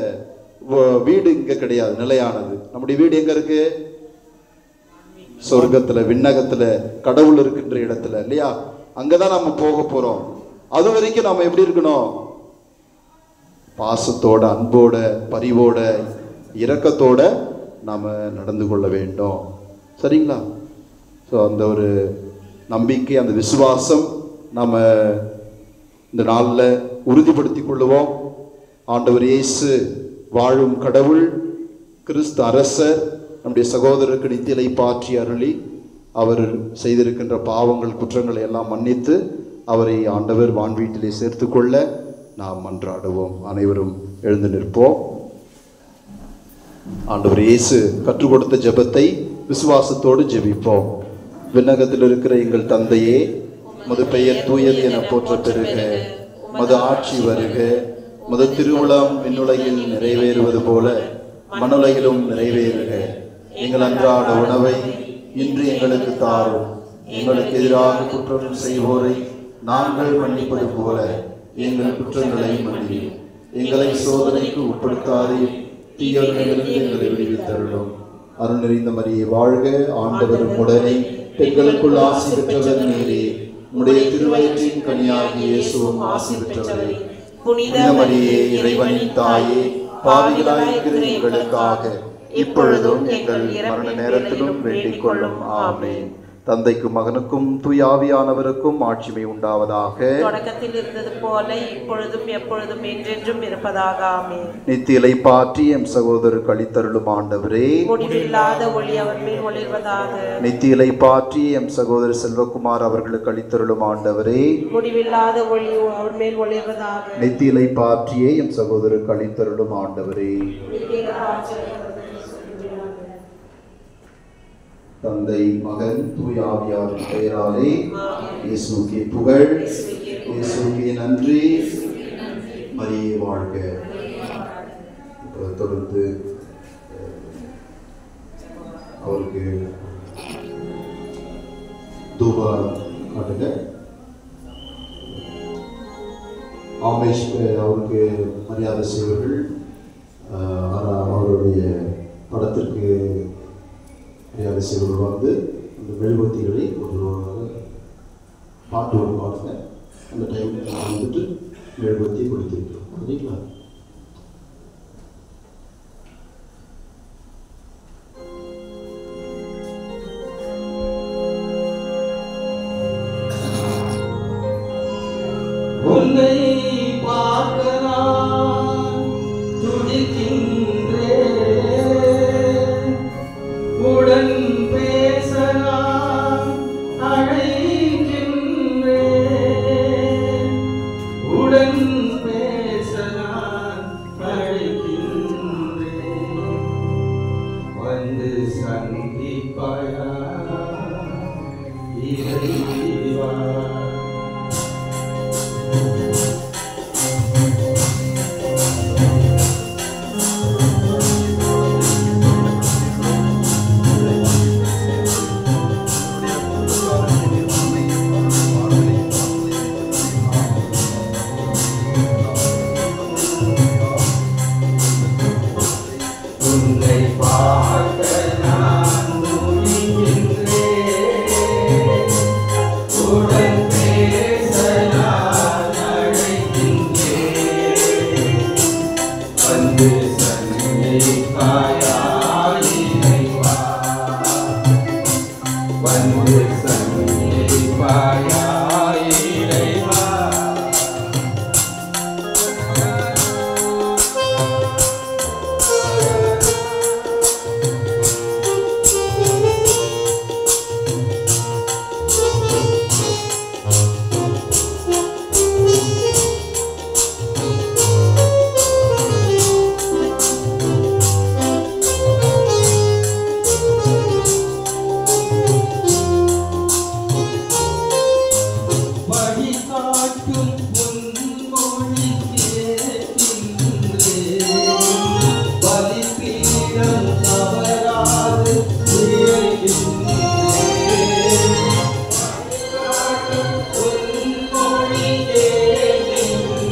வீடு இங்கே கிடையாது நிலையானது. நம்முடைய வீடு எங்கே இருக்கு? சொர்க்கத்தில், விண்ணகத்தில், கடவுள் இருக்கின்ற இடத்துல இல்லையா? அங்கே தான் நம்ம போக போகிறோம். அது வரைக்கும் நம்ம எப்படி இருக்கணும்? பாசத்தோட, அன்போட, பரிவோட, இரக்கத்தோட நாம் நடந்து கொள்ள வேண்டும். சரிங்களா? ஸோ அந்த ஒரு நம்பிக்கை, அந்த விசுவாசம் நம்ம இந்த நாளில் உறுதிப்படுத்தி கொள்ளுவோம். ஆண்டவர் இயேசு வாழும் கடவுள், கிறிஸ்து அரசர், நம்முடைய சகோதரருக்கு நித்தியலை பாற்றி அருளி அவர் செய்திருக்கின்ற பாவங்கள் குற்றங்களை எல்லாம் மன்னித்து அவரை ஆண்டவர் வான்வீட்டிலே சேர்த்து கொள்ள நாம் மன்றாடுவோம். அனைவரும் எழுந்து நிற்போம். ஆண்டவர் இயேசு கற்றுக் கொடுத்த ஜெபத்தை விசுவாசத்தோடு ஜெபிப்போம். விண்ணகத்தில் இருக்கிற எங்கள் தந்தையே, உமது பெயர் தூயது என போற்ற பெறுக, உமது ஆட்சி வருக, உமது திருவுளம் விண்ணுலகில் நிறைவேறுவது போல மண்ணுலகிலும் நிறைவேறுக. எங்கள் அன்றாட உணவை இன்று எங்களுக்கு தாரும். எங்களுக்கு எதிராக குற்றம் செய்வோரை நாங்கள் மன்னிப்பது போல எங்கள் குற்றங்களை மன்னியும். எங்களை சோதனைக்கு உட்படுத்தாதே, தீயவர்களிலிருந்து எங்களை விடுவித்தருளும். அருள் நிறைந்த மரியே வாழ்க, ஆண்டவர் உடனே, பெண்களுக்குள் ஆசி பெற்றவர் நீரே, உம்முடைய திருவயிற்றின் கனியாகிய இயேசுவும் ஆசி பெற்றவரே. புனித மரியே, இறைவனின் தாயே, பாவிகளாயிருக்கிற எங்களுக்காக இப்பொழுதும் எங்கள் மரண நேரத்திலும் வேண்டிக் கொள்ளும். ஆமென். தந்தைக்கும் மகனுக்கும் தூய ஆவியானவருக்கும் ஆட்சிமை உண்டாவதாக. தொடக்கத்தில் இருந்தது போல இப்பொழுதும் எப்பொழுதும் என்றென்றும் இருப்பதாக. ஆமென். நித்திய இளைப்பாற்றி எம் சகோதரருக்கு அளித்தருளும் ஆண்டவரே, முடிவில்லாத ஒளி அவர் மேல் ஒளிர்வதாக. நித்திய இளைப்பாற்றி எம் சகோதரர் செல்வகுமார் அவர்களுக்கு அளித்தருளும் ஆண்டவரே, முடிவில்லாத ஒளி அவர் மேல் ஒளிர்வதாக. நித்திய இளைப்பாற்றியே எம் சகோதரருக்கு அளித்தருளும் ஆண்டவரே. தந்தை மகன் தூய ஆவியாரின் பெயராலே இயேசுவுக்கே புகழ், இயேசுவுக்கே நன்றி, மரியே வாழ்க. தொடர்ந்து அவருக்கு தூபா காட்டுங்க. ஆமேஷ் அவருக்கு மரியாதை செய்வர்கள் அவருடைய படத்திற்கு மரியாதை செய்வர்கள் வந்து அந்த மெழுகுவர்த்திகளை ஒரு பாட்டு ஒன்று பாடுங்க. அந்த டைமில் வந்துட்டு மெழுகுவர்த்தியை கொடுத்துருக்கோம். சரிங்களா? உன்னை பார்க்க நான் துடிக்கின்றேன், உடன் பேச நான் அழைக்கின்றேன், உடன் பேச நான் அழைக்கின்றேன். வந்து சந்திப்பாயா இறைவா. உன்னை பார்க்க நான் துடிக்கின்றேன், உடன் பேச நான் அழைக்கின்றேன். வந்து சந்திப்பாயா இறைவா, வந்து சந்திப்பாயா இறைவா. வழிகாட்டும் பொன்மொழி கேட்கின்றேன், பலிபீடம் தவறாது இறைகின்றேன். வழிகாட்டும் பொன்மொழி கேட்கின்றேன்,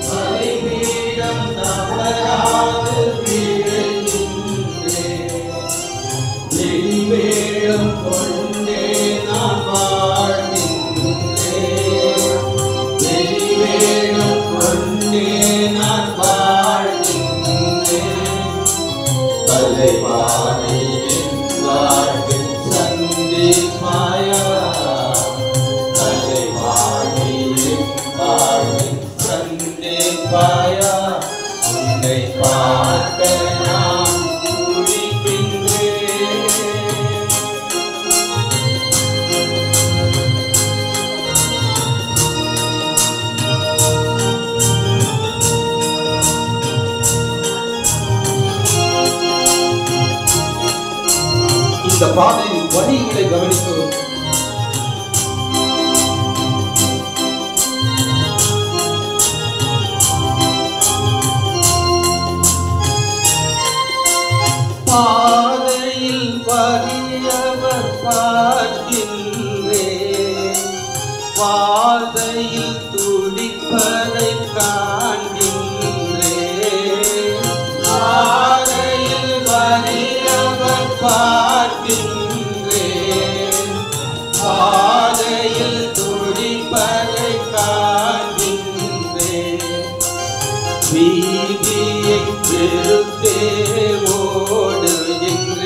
பலிபீடம் தவறாது இறைகின்றேன். வெளிவேடம் கொண்டே நான் வாழ்கின்றேன், வெளிவேடம் கொண்டே நான் வாழ்கின்றேன். தலைவாணி என் வாழ்வில் சந்திப்பாயா, தலைவாணி என் வாழ்வில் சந்திப்பாயா. உன்னை பார்க்க நான் துடிக்கின்றேன். இந்த பாதையின் வழிகளை கவனிக்கவும். பாதையில் வலியவர் பார்க்கின்றேன், பாதையில் துடிப்பதை காண்கின்றேன். பாதையில் வலியவர் பார்க்கின்றேன், பாதையில் துடிப்பதை காண்கின்றேன். வீதியை வெறுத்தே ஓடுகின்றேன்,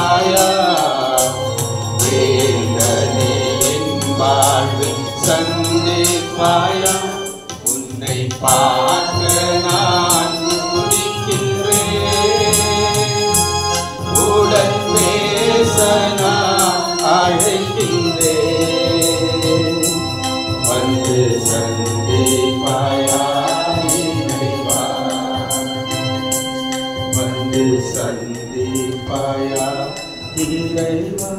சந்திப்பாயா வேந்தனே என் வாழ்வில் சந்திப்பாயா உன்னை பார்க்க நான் துடிக்கின்றேன் உடன் பேச நான் அழைக்கின்றேன் வந்து சந்திப்பாயா இறைவா வந்து சந்திப்பாயா இறைவா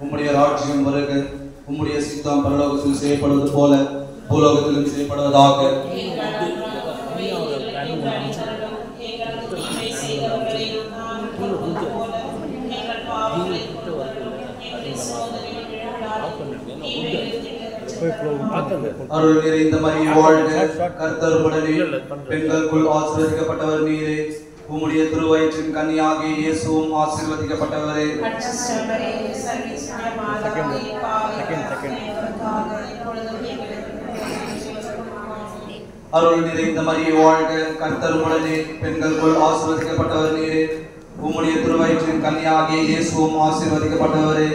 உம்முடைய ராஜ்யம் வருக உம்முடைய சித்தம் பரலோகத்தில் செய்யப்படுவது போல பூலோகத்திலும் செய்யப்படுவதாக அருள் நிறைந்த மரியே வாழ்க கர்த்தர் உடனே பெண்களுக்குள் ஆசீர்வதிக்கப்பட்டவர் நீரே உம்முடைய திருவயிற்றின் கன்னியாகிய இயேசுவும் ஆசீர்வதிக்கப்பட்டவரே அருள் நிறைந்த மரியே வாழ்க கர்த்தர் உடனே பெண்களுக்குள் ஆசீர்வதிக்கப்பட்டவர் நீரே உம்முடைய திருவயிற்றின் கன்னியாகிய இயேசுவும் ஆசீர்வதிக்கப்பட்டவரே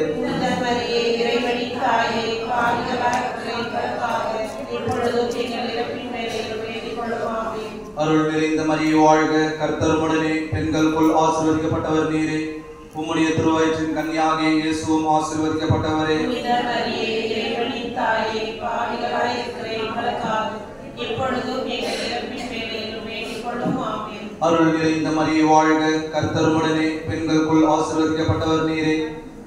அருள் நிறைந்த மரியே வாழ்க கர்த்தர் உடனே பெண்களுக்குள் ஆசீர்வதிக்கப்பட்டவர் நீரே உம்முடைய திருவயிற்றின் கன்னியாகிய இயேசுவும் ஆசீர்வதிக்கப்பட்டவரே அருள் நிறைந்த மரியே வாழ்க கர்த்தர் உடனே பெண்களுக்குள் ஆசீர்வதிக்கப்பட்டவர் நீரே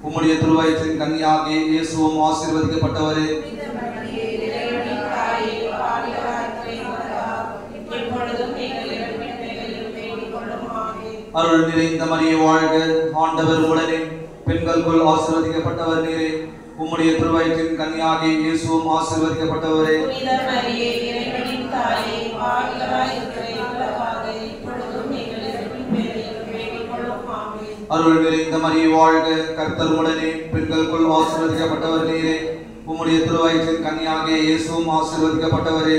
உம்முடைய திருவயிற்றின் கன்னியாகிய இயேசுவும் ஆசீர்வதிக்கப்பட்டவரே அருள் நிறைந்த மரியே வாழ்க ஆண்டவர் உடனே பெண்களுக்குள் ஆசீர்வதிக்கப்பட்டவர் நீரே உம்முடைய திருவயிற்றின் கன்னியாகிய இயேசுவும் ஆசீர்வதிக்கப்பட்டவரே அருள் நிறைந்த மரியே வாழ்க கர்த்தர் உடனே பெண்களுக்குள் ஆசீர்வதிக்கப்பட்டவர் நீரே உம்முடைய திருவயிற்றின் கன்னியாகிய இயேசுவும் ஆசீர்வதிக்கப்பட்டவரே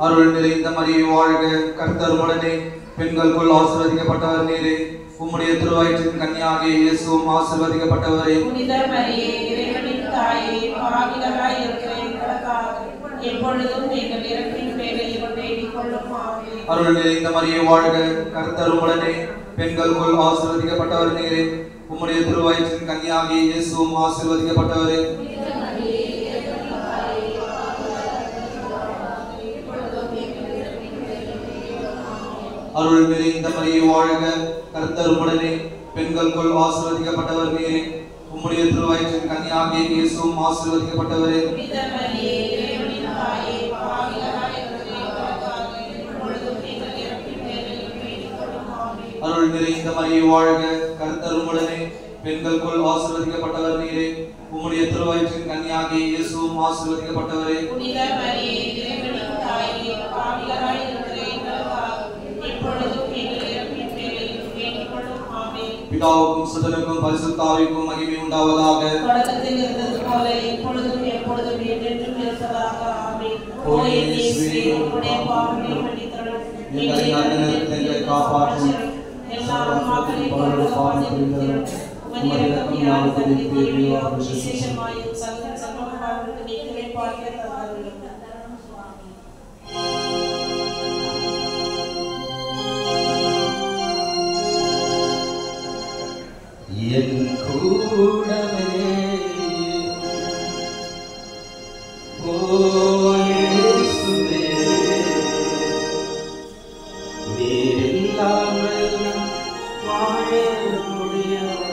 அருள் நிறைந்த மரியே வாழ்க கர்த்தர் உடனே பெண்களுக்குள் ஆசீர்வதிக்கப்பட்டவர் நீரே உம்முடைய திருவயிற்றின் கன்னியாகிய இயேசுவும் ஆசீர்வதிக்கப்பட்டவரே அருள் நிறைந்த மரியே வாழ்க கர்த்தர் உடனே பெண்களுக்குள் ஆசீர்வதிக்கப்பட்டவர் நீரே உம்முடைய திருவயிற்றின் கன்னியாகிய இயேசுவும் ஆசீர்வதிக்கப்பட்டவரே அருள் நிறைந்த மரியே வாழ்க கர்த்தர் உடனே பெண்களுக்குள் ஆசீர்வதிக்கப்பட்டவர் நீரே உம்முடைய திருவயிற்றின் கன்னியாகிய இயேசுவும் ஆசீர்வதிக்கப்பட்டவரே அருள் நிறைந்த மரியே வாழ்க கர்த்தர் உடனே பெண்களுக்குள் ஆசீர்வதிக்கப்பட்டவர் நீரே உம்முடைய திருவயிற்றின் கன்னியாகிய இயேசுவும் ஆசீர்வதிக்கப்பட்டவரே பிதாவுக்கும் சுதனுக்கும் பரிசுத்த ஆவிக்கும் மகிமை உண்டாவதாக. தொடக்கத்தில் இருந்தது போல இப்பொழுதும் எப்பொழுதும் என்றென்றும் இருப்பதாக. ஆமென். ஓ இயேசுவே, உம்முடைய பாவங்களை மன்னித்தருளும். எங்களை நரகத்திலிருந்து காப்பாற்றும். எல்லா ஆன்மாக்களையும் பாவம் புரிந்தருளும். உம்முடைய இரக்கம் யாருக்கு தேவையோ விசேஷமாய் சர்வபாவங்களுக்கு நீங்களே பாக்கியம் தந்தருளும். என் கூடவே ஓ இயேசுவே, நீர் இல்லாமல் நான் வாழ முடியாது.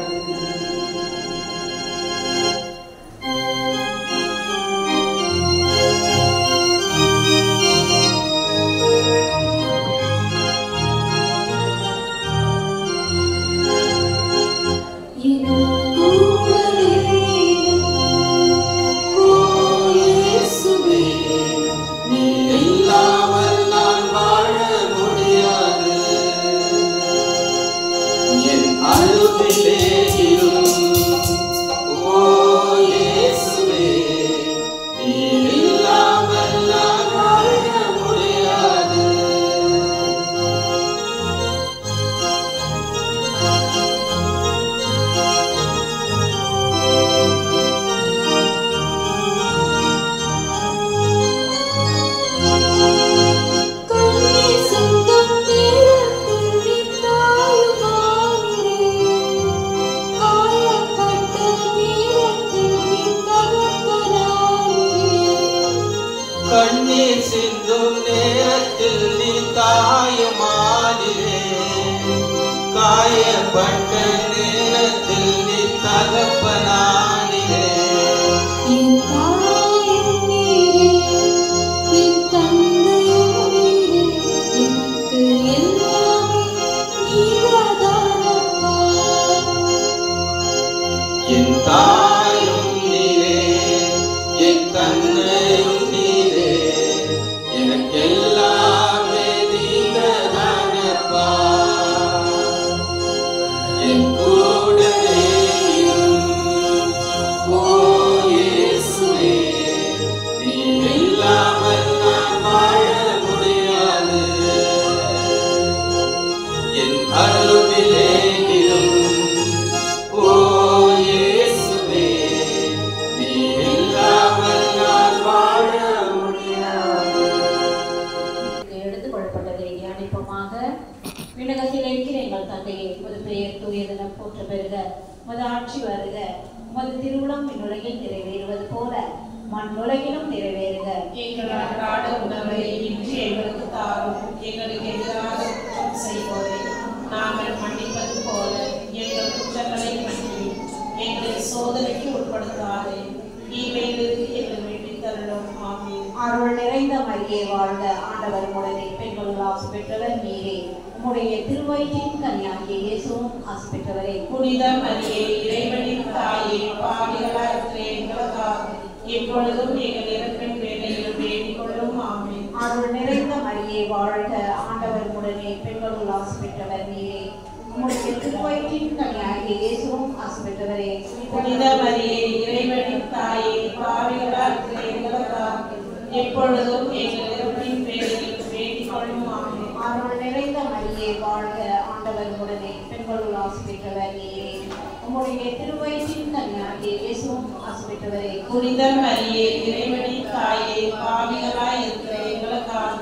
கூடவே ஓ இயேசுவே, கண்ணீர் சிந்தும் நேரத்தில் நீ தாயுமானிலே, காயப்பட்ட நேரத்தில் நீ தகப்பனானிலே. என் தாயும் நீரே, என் தந்தையும் நீரே, எனக்கு எல்லாமே நீங்கதானப்பா. என் தாயும் நீரே, என் தந்தையும் நீரே, எனக்கெல்லாமே நீங்கதானப்பா. என் கூடவே இரும் ஓ இயேசுவே, நீ இல்லாமல் நான் வாழ முடியாது. என் அருகிலே இரும் ஓ இயேசுவே, நீ இல்லாமல் நான் வாழ முடியாது. எடுத்துக் கொள்ளப்பட்டதை தியானிப்போமாக. விண்ணகத்தில் இருக்கிற எங்கள் தந்தையே, உமது பெயர் தூயதென போற்ற பெறுக. உமது ஆட்சி வருக. உமது திருவுளம் இந்னுலகில் நிறைவேறுவது போல மண்ணுலகிலும் நிறைவேறுக. எங்கள் அன்றாட உணவை இன்று எங்களுக்கு தாரும். எங்களுக்கு எதிராக குற்றம் செய்வோரை நாங்கள் மன்னிப்பது போல எங்கள் குற்றங்களை மன்னியும். எங்களை சோதனைக்கு உட்படுத்தாதே, தீமையிலிருந்து எங்களை மீட்டுத் தருளும். ஆமென். அருள் நிறைந்த மரியே வாழ்க. ஆண்டவர் உடனே பெண்களுள் ஆசி பெற்றவர் நீரே. உம்முடைய திருவயிற்றின் கனியாகிய இயேசுவும் ஆசி பெற்றவரே. புனித மரியே, இறைவனின் தாயே, பாவிகளாய் இருக்கிற எங்களுக்காக இப்பொழுதும் எங்கள் இறப்பின் வேளையிலும் வேண்டிக் கொள்ளும். ஆமென். அருள் நிறைந்த மரியே வாழ்க. ஆண்டவர் உடனே பெண்களுள் ஆசி பெற்றவர் நீரே. உம்முடைய திருவயிற்றின் கனியாகிய இயேசுவும் ஆசி பெற்றவரே. புனித மரியே, இறைவனின் தாயே, பாவிகளாய் இருக்கிற எங்களுக்காக இப்பொழுதும் எங்கள் இறப்பின் வேளையிலும் வேண்டிக் கொள்ளும். ஆமென். அருள் நிறைந்த மரியே வாழ்க. ஆண்டவர் உடனே பெண்களுள் ஆசி பெற்றவர் நீரே. உம்முடைய திருவயிற்றின் கனியாகிய இயேசுவும் ஆசி பெற்றவரே. புனித மரியே, இறைவனின் தாயே, பாவிகளாய் இருக்கிற எங்களுக்காக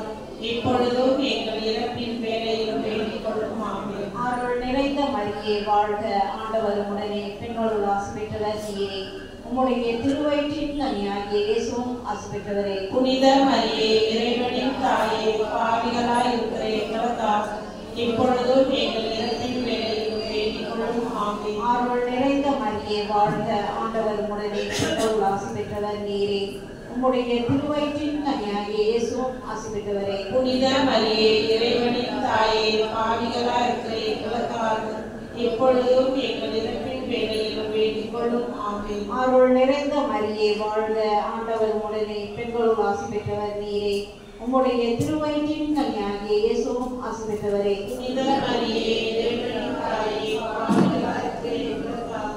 இப்பொழுதும் எங்கள் இறப்பின் வேளையிலும் வேண்டிக் கொள்ளும். ஆமென். அருள் நிறைந்த மரியே வாழ்க. ஆண்டவர் உடனே பெண்களுள் ஆசி பெற்றவர் நீரே. உம்முடைய திருவயிற்றின் கனியாகிய இயேசுவும் ஆசி பெற்றவரே. புனித மரியே, இறைவனின் தாயே, பாவிகளாய் இருக்கிற எங்களுக்காக இப்பொழுதும் எங்கள் இறப்பின் வேளையிலும் வேண்டிக் கொள்ளும். ஆமென். அருள் நிறைந்த மரியே வாழ்க. ஆண்டவர் உடனே பெண்களுள் ஆசி பெற்றவர் நீரே. உம்முடைய திருவயிற்றின் கனியாகிய இயேசுவும் ஆசி பெற்றவரே. புனித மரியே, இறைவனின் தாயே, பாவிகளாய் இருக்கிற எங்களுக்காக இப்பொழுதும் எங்கள் இறப்பின் வேளையிலும் வேண்டிக் கொள்ளும். ஆமென். அருள் நிறைந்த மரியே வாழ்க. ஆண்டவர் உடனே பெண்களுள் ஆசி பெற்றவர் நீரே. உம்முடைய திருவயிற்றின் கனியாகிய இயேசுவும் ஆசி பெற்றவரே. புனித மரியே, இறைவனின் தாயே, பாவிகளாய் இருக்கிற எங்களுக்காக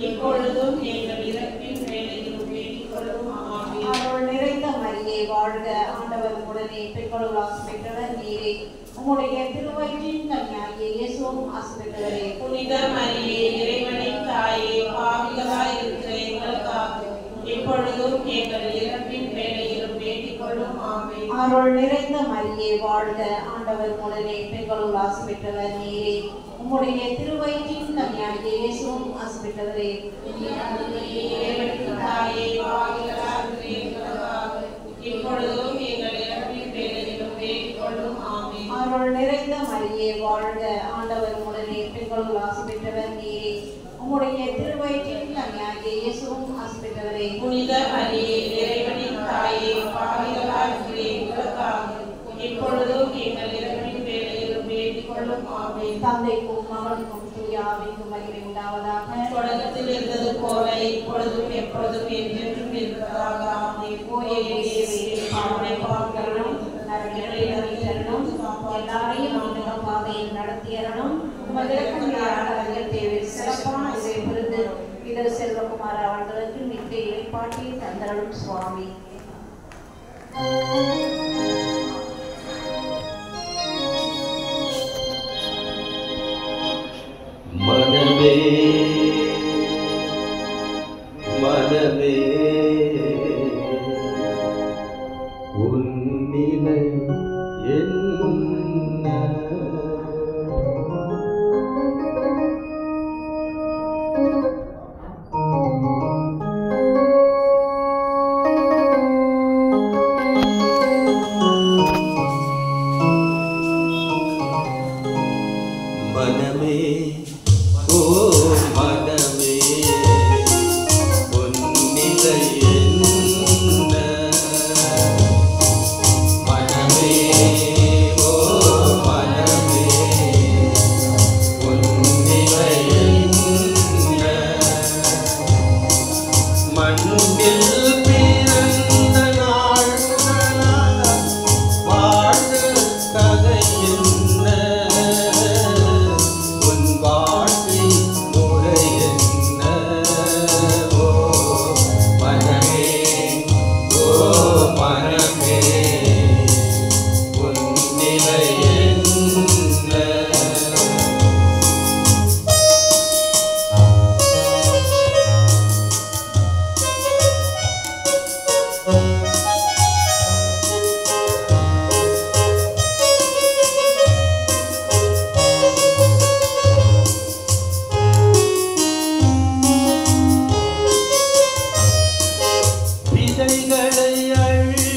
இப்பொழுதும் எங்கள் இறப்பின் வேளையிலும் வேண்டிக் கொள்ளும். ஆமென். அருள் நிறைந்த மரியே வாழ்க. ஆண்டவர் உடனே பெண்களுள் ஆசி பெற்றவர் நீரே. உம்முடைய திருவயிற்றின் கனியாகிய இயேசுவும் ஆசி பெற்றவரே. புனித மரியே, இறைவனின் தாயே, பாவிகளாய் இருக்கிற எங்களுக்காக இப்பொழுதும் எங்கள் இறப்பின் வேளையிலும் வேண்டிக் கொள்ளும். ஆமென். அருள் நிறைந்த மரியே வாழ்க. ஆண்டவர் உடனே பெண்களுள் ஆசி பெற்றவர் நீரே. உம்முடைய திருவயிற்றின் கனியாகிய இயேசுவும் ஆசி பெற்றவரே. இறைவனின் தாயே, பாவிகளாய் இருக்கிற எங்களுக்காக இப்பொழுதும் எங்கள் இறப்பின் வேளையிலும் வேண்டிக் கொள்ளும். ஆமென். அருள் நிறைந்த மரியே வாழ்க. ஆண்டவர் உடனே பெண்களுள் ஆசி பெற்றவர் நீரே. உம்முடைய திருவயிற்றின் கனியாகிய இயேசுவும் ஆசி பெற்றவரே. புனித மரியே, இறைவனின் தாயே, பாவிகளாய் இருக்கிற எங்களுக்காக இப்பொழுதும் எங்கள் இறப்பின் வேளையிலும் வேண்டிக் கொள்ளும். ஆமென். தந்தைக்கும் மகனுக்கும் தூய ஆவிக்கும் மகிமை உண்டாவதாக. தொடக்கத்தில் இருந்தது போல இப்பொழுதும் எப்பொழுதும் என்றென்றும் இருப்பதாக. ஆமென். ஓயே இயேசுவே, பாவனை பாவங்களும் நரகங்களை அறிந்தருளும். எல்லாரையும் ஆண்டவ பாதையில் நடத்தியறணும். உமதிரக்கமையாளர்கள் தேவை சிறப்பான இதை விருது இதர் செல்வகுமார் அவர்களுக்கு நித்திய இறைப்பாட்டியை தந்தருளும் சுவாமி. மனமே மனமே உன்னிலை என்ன மனமே உன் நிலை என்ன? விதைகளை அள்ளி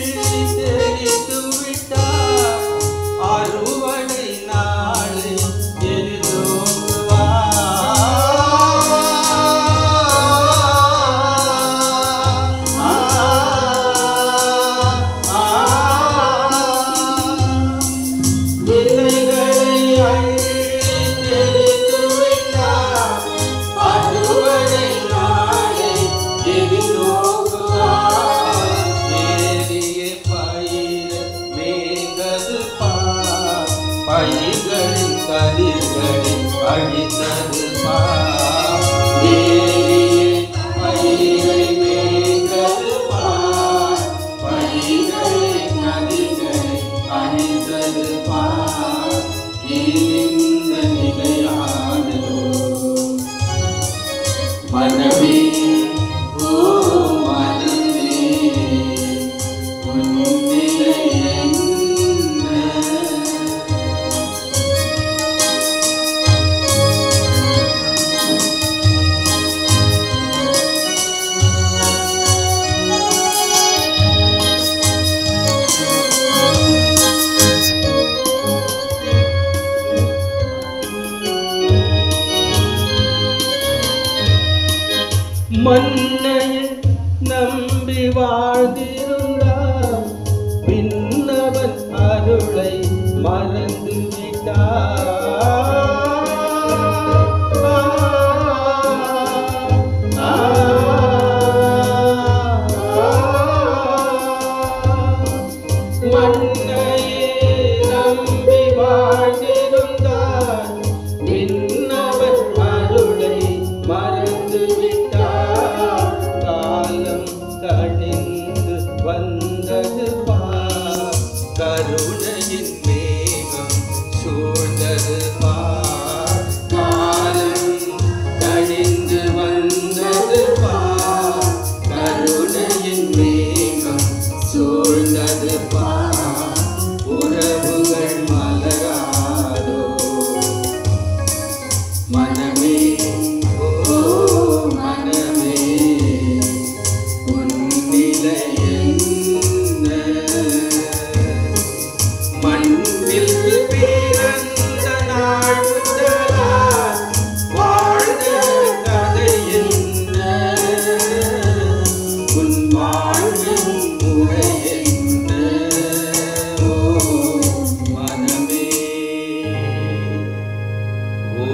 தெளித்து விட்டார், அறுவடை நாளை பயிர்களின் கதிர்களை அழித்தது பார், பயிரை மேய்ந்தது பார், பயிர்களின் கதிர்களை அழித்தது பார், இந்த நிலையானதோ மனமே ஓ மனமே உன் நிலை என்ன? மன்னையை நம்பி வாழ்ந்திருந்தார், விண்ணவன் அருளை மறந்து விட்டார். மன்னையை நம்பி வாழ்ந்திருந்தார், விண்ணவன் அருளை மறந்து விட்டார். காலம் கணிந்து வந்தது பார், கருணையின் மேகம் சூழ்ந்தது பார். காலம் கணிந்து வந்தது பார், கருணையின் மேகம் சூழ்ந்தது பார். உறவுகள் மலராதோ மனமே ஓ மனமே உன் நிலை என்ன? மண்ணில் பிறந்த நாள் முதலாய் வாழ்ந்த கதை என்ன? உன் வாழ்வின் முறை என்ன? ஓ மனமே ஓ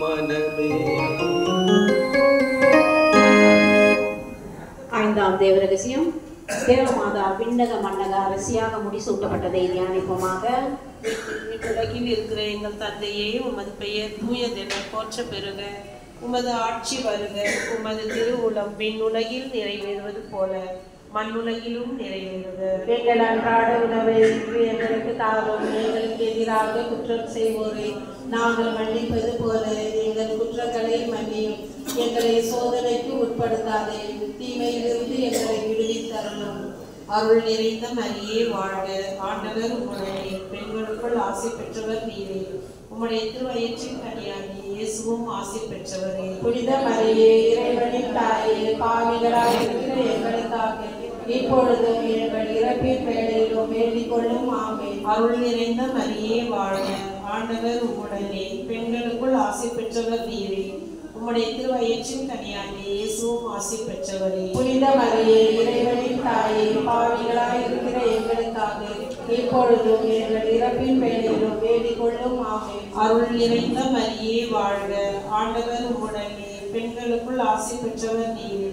மனமே. ஐந்தாம் தேவ ரகசியம். தேவமாதா விண்ணக மன்னக அரசியாக முடிசூட்டப்பட்டதை தியானிப்போமாக. உலகில் இருக்கிற எங்கள் தந்தையே, உமது பெயர் தூயதென போற்ற பெறுக. உமது ஆட்சி வருக. உமது திருவுளம் விண்ணுலகில் நிறைவேறுவது போல மண்ணுலகிலும் நிறைவேறுக. எங்கள் அன்றாட உணவை இன்று எங்களுக்கு தாரும். எங்களுக்கு எதிராக குற்றம் செய்வோரை நாங்கள் மன்னிப்பது போல எங்கள் குற்றங்களை மன்னியும். எங்களை சோதனைக்கு உட்படுத்தாதே, தீமையிலிருந்து எங்களை விடுவித்தரணும். அருள் நிறைந்த மரியே வாழ்க. ஆண்டவர் உம்முடனே, பெண்களுக்குள் ஆசி பெற்றவர் நீரே. உம்முடைய திருவயிற்றின் கனியாகி இயேசுவும் ஆசி பெற்றவரே. புனித மரியே, இறைவனின் தாயே, பாவிகளாய் இருக்கிற எங்களுக்காக இப்பொழுதும் எங்கள் இறப்பின் வேளையிலும் வேண்டிக் கொள்ளும். ஆமென். அருள் நிறைந்த மரியே வாழ்க. ஆண்டவர் உம்முடனே, பெண்களுக்குள் ஆசி பெற்றவர் நீரே. உம்முடைய திருவயிற்றின் கனியாகி இயேசுவும் ஆசி பெற்றவரே. புனித மரியே, இறைவனின் தாயே, பாவிகளாய் இருக்கிற எங்களுக்காக இப்பொழுதும் எங்கள் இறப்பின் வேளையிலும் வேண்டிக் கொள்ளும். ஆமென். அருள் நிறைந்த மரியே வாழ்க. ஆண்டவர் உம்முடனே, பெண்களுக்குள் ஆசி பெற்றவர் நீரே.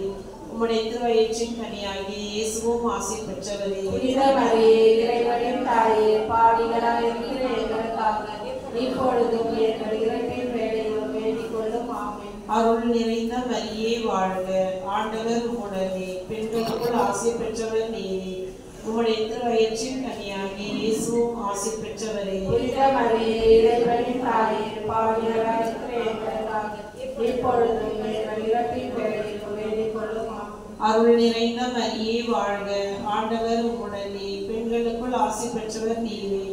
உம்முடைய திருவயிற்றின் கனியாகி இயேசுவும் ஆசி பெற்றவரே. புனித மரியே, இறைவனின் தாயே, பாவிகளாய் இருக்கிற எங்களுக்காக இப்பொழுதும் எங்கள் இறப்பின் வேளையிலும் வேண்டிக் கொள்ளும். ஆமென். அருள் நிறைந்த மரியே வாழ்க. ஆண்டவர் உம்முடனே, பெண்களுக்குள் பெண்களுக்குள் ஆசி பெற்றவர் நீரே. உம்முடைய திருவயிற்றின் கனியாகிய இயேசுவும் ஆசி பெற்றவரே. புனித மரியே, இறைவனின் தாயே, பாவிகளாய் இருக்கிற எங்களுக்காக இப்பொழுதும் எங்கள் இறப்பின் வேளையிலும் வேண்டிக் கொள்ளும். அருள் நிறைந்த மரியே வாழ்க, ஆண்டவர் உம்முடனே, பெண்களுக்குள் ஆசி பெற்றவர் நீரே.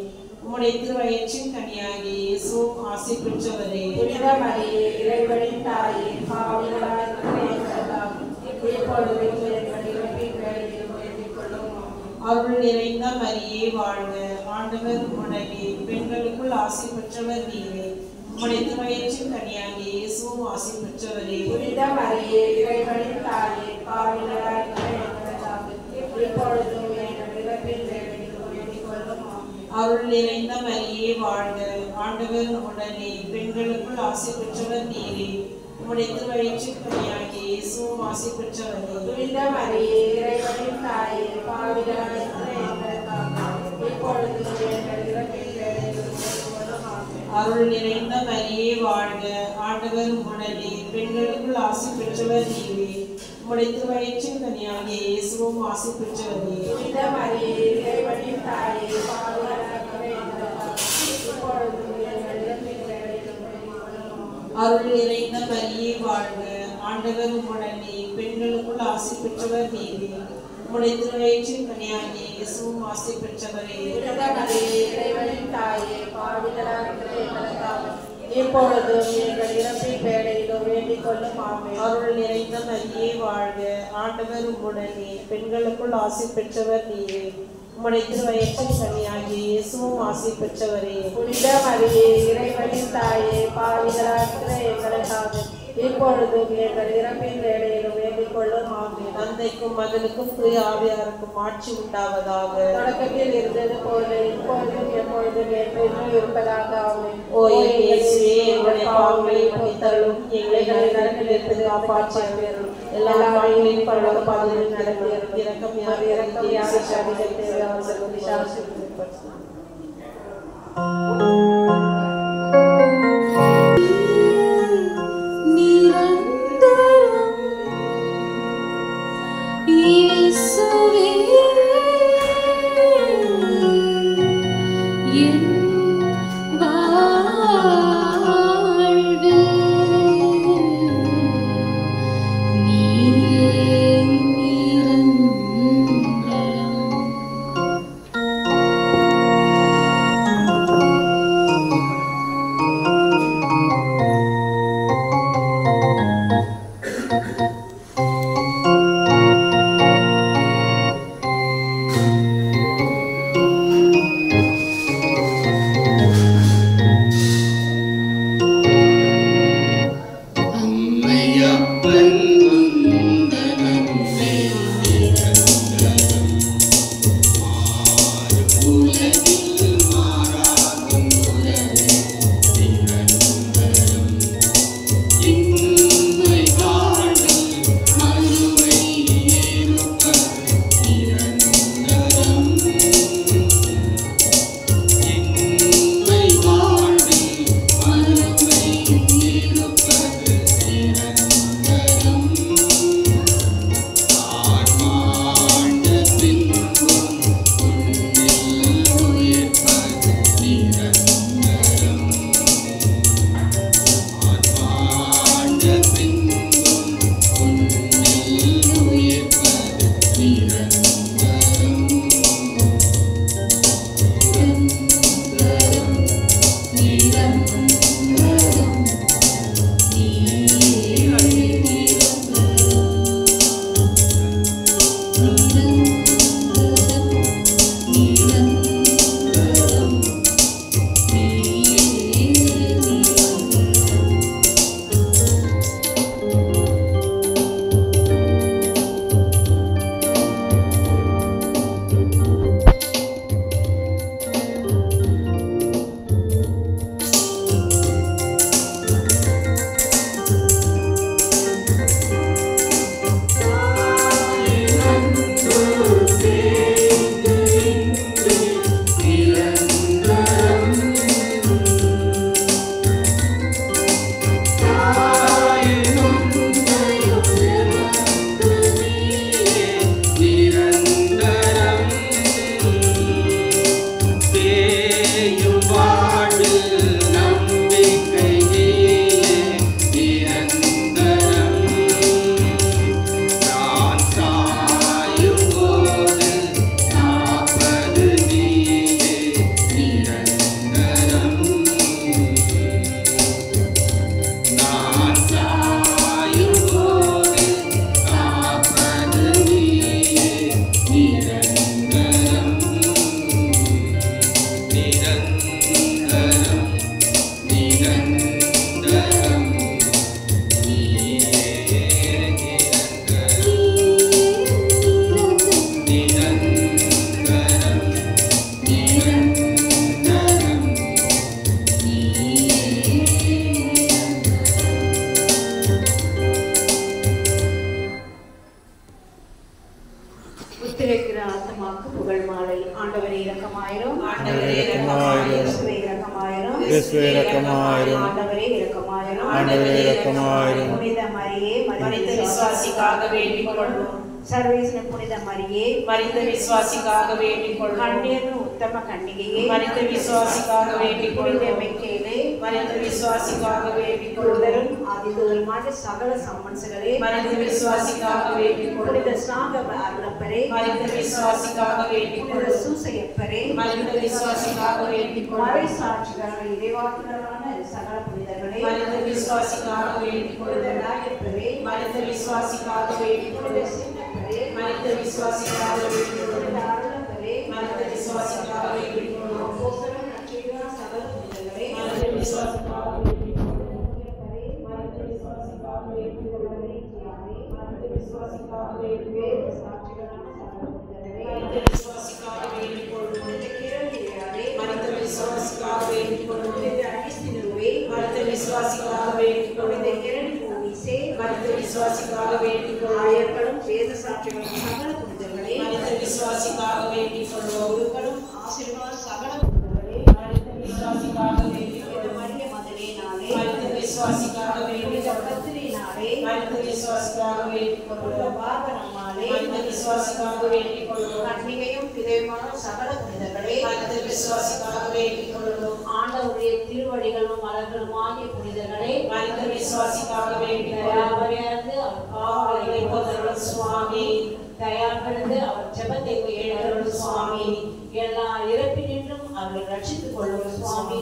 உம்முடைய திருவயிற்றின் கனியாகிய இயேசுவும் ஆசி பெற்றவரே. புனித மரியே, இறைவனின் தாயே, பாவிகளாய் இருக்கிற எங்களுக்காக இப்பொழுதும் எங்கள் இறப்பின் வேளையிலும் வேண்டிக் கொள்ளும். அருள் நிறைந்த மரியே வாழ்க, ஆண்டவர் உம்முடனே, பெண்களுக்குள் ஆசி பெற்றவர் நீரே. உம்முடைய திருவயிற்றின் கனியாகிய இயேசுவும் ஆசி பெற்றவரே. புனித மரியே, இறைவனின் தாயே, பாவிகளாய் இருக்கிற எங்களுக்காக இப்பொழுதும் எங்கள் இறப்பின் வேளையிலும் வேண்டிக் கொள்ளும். அருள் நிறைந்த மரியே வாழ்க, ஆண்டவர் உம்முடனே, பெண்களுக்குள் ஆசி பெற்றவர் நீரே. உம்முடைய திருவயிற்றின் கனியாகிய இயேசுவும் ஆசி பெற்றவரே. புனித மரியே, இறைவனின் தாயே, பாவிகளாய் இருக்கிற எங்களுக்காக இப்பொழுதும் எங்கள் இறப்பின் வேளையிலும் வேண்டிக் கொள்ளும். அருள் நிறைந்த மரியே வாழ்க, ஆண்டவர் உம்முடனே, பெண்களுக்குள் ஆசி பெற்றவர் நீரே. உம்முடைய திருவயிற்றின் கனியாகிய இயேசுவும் ஆசி பெற்றவரே. புனித மரியே, இறைவனின் தாயே, பாவிகளாய் இருக்கிற எங்களுக்காக இப்பொழுதும் எங்கள் இறப்பின் வேளையிலும் வேண்டிக் கொள்ளும். அருள் நிறைந்த மரியே வாழ்க, ஆண்டவர் உம்முடனே, பெண்களுக்குள் ஆசி பெற்றவர் நீரே. உம்முடைய திருவயிற்றின் கனியாகிய இயேசுவும் ஆசி பெற்றவரே. புனித மரியே, இறைவனின் தாயே, பாவிகளாய் இருக்கிற எங்களுக்காக இப்பொழுதும் எங்கள் இறப்பின் வேளையிலும் வேண்டிக் கொள்ளும். ஆமென். அருள் நிறைந்த மரியே வாழ்க, ஆண்டவர் உம்முடனே, பெண்களுக்குள் ஆசி பெற்றவர் நீரே. உம்முடைய திருவயிற்றின் கனியாகிய இயேசுவும் ஆசி பெற்றவரே. புனித மரியே, இறைவனின் தாயே, பாவிகளாய் இருக்கிற எங்களுக்காக இப்பொழுதும் எங்கள் இறப்பின் வேளையிலும் வேண்டிக் கொள்ளும். ஆமென். தந்தைக்கும் மகனுக்கும் தூய ஆவியாருக்கும் ஆட்சி உண்டாவதாக. தொடக்கத்தில் இருந்தது போல இப்பொழுதும் எப்பொழுதும் என்றென்றும் இருப்பதாக. ஆமென். ஓ இயேசுவே, எங்களுடைய பாவங்களை மன்னித்தருளும், எங்களை நரகத்திலிருந்து காப்பாற்றியருளும், எல்லா பாவங்களையும் பரலோக பாதையில் நடத்தியருளும். இரக்கம் யார் இரக்கம் யார் சாதிகள் தேவை அவர்களுக்கு விசாரித்து புத்திரைக்கிற ஆத்மாக்கு புகழ் மாலை. ஆண்டவரே இரக்கமாயிரும். ஆண்டவரே இரக்கமாயிரும். இயேசுவே இரக்கமாயிரும். இயேசுவே இரக்கமாயிரும். ஆண்டவரே இரக்கமாயிரும். ஆண்டவரே இரக்கமாயிரும். புனித மரியே மரித்த விசுவாசிக்காக வேண்டிக் கொள்வோம். சர்வேசன புனித மரியே மரித்த விசுவாசிக்காக வேண்டிக் கொள்வோம். கண்ணியர்னு உத்தம கன்னிகையே மரித்த விசுவாசிக்காக வேண்டிக் புனித கொள்வோம். மெக்கேலே மரித்த விசுவாசிக்காக வேண்டிக் கொள்வோம். தூதரும் ஆதிதூதருமான சகல சம்மன்சர்களே மரித்த விசுவாசிக்காக வேண்டிக் கொள்வோம். புனித சாங்க அருளப்பரே மரித்த விசுவாசிக்காக வேண்டிக் புனித கொள்வோம். சூசையப்பரே மரித்த விசுவாசிக்காக வேண்டிக் மறை கொள்வோம். சாட்சிகளான இறைவாக்குனரான சகல புனிதர்களே மரித்த விசுவாசிக்காக வேண்டிக் புனித கொள்வோம். நாயப்பரே மரித்த விசுவாசிக்காக வேண்டிக் புனித கொள்வோம். சின்னப்பரே மரித்த விசுவாசிக்காக வேண்டிக் கொள்வோம். புனித அருளப்பரே மரித்த விசுவாசிக்காக வேண்டிக் கொள்வோம். அப்போஸ்தலர் நற்செய்தியார் சகல புனிதர்களே மரித்த விசுவாசிக்காக வேண்டிக் கொள்வோம். புனிதப்பரே மரித்த விசுவாசிக்காக வேண்டிக் கொள்வோம். மரித்த விசுவாசிக்காக வேண்டிக் வேத கொள்வோம். சாட்சிகளான சகல புனிதர்களே மரித்த விசுவாசிக்காக வேண்டிக் கொள்வோம். புனித கிரணியாரே மரித்த விசுவாசிக்காக வேண்டிக் கொள்வோம். புனித அடிசினுவே மரித்த விசுவாசிக்காக வேண்டிக் புனித கொள்வோம். கிரணி பூமிசே மரித்த விசுவாசிக்காக வேண்டிக் கொள்வோம். ஆயர்களும் வேத சாட்சிகளும் சகல புனிதர்களே மரித்த விசுவாசிக்காக வேண்டிக் கொள்வோம். குருக்களும் ஆசீர்வாத சகல புனிதர்களே மரித்த விசுவாசிக்காக வேண்டிக் புனித கொள்வோம். மரிய மதனே நாளே மரித்த விசுவாசிக்காக வேண்டிக் புனித கொள்வோம். கத்திரி நாளே மரித்த விசுவாசிக்காக வேண்டிக் புனித கொள்வோம். பார்வனம்மாளே மரித்த விசுவாசிக்காக வேண்டிக் கொள்வோம். கன்னிகையும் பிதயமான சகல புனிதர்களே மரித்த விசுவாசிக்காக வேண்டிக் கொள்வோம். ஆண்டவருடைய திருவடிகளும் மலர்களும் ஆகிய புனிதர்களே மரித்த விசுவாசிக்காக வேண்டிக் கொள்வோம். தயாபரியார்ந்து பாவங்களை போதருளும் சுவாமி. தயாபரிந்து அவர் ஜெபத்தை ஏற்றருளும் சுவாமி. எல்லா இறப்பினின்றும் அவர்கள் ரட்சித்துக் கொள்ளும் சுவாமி.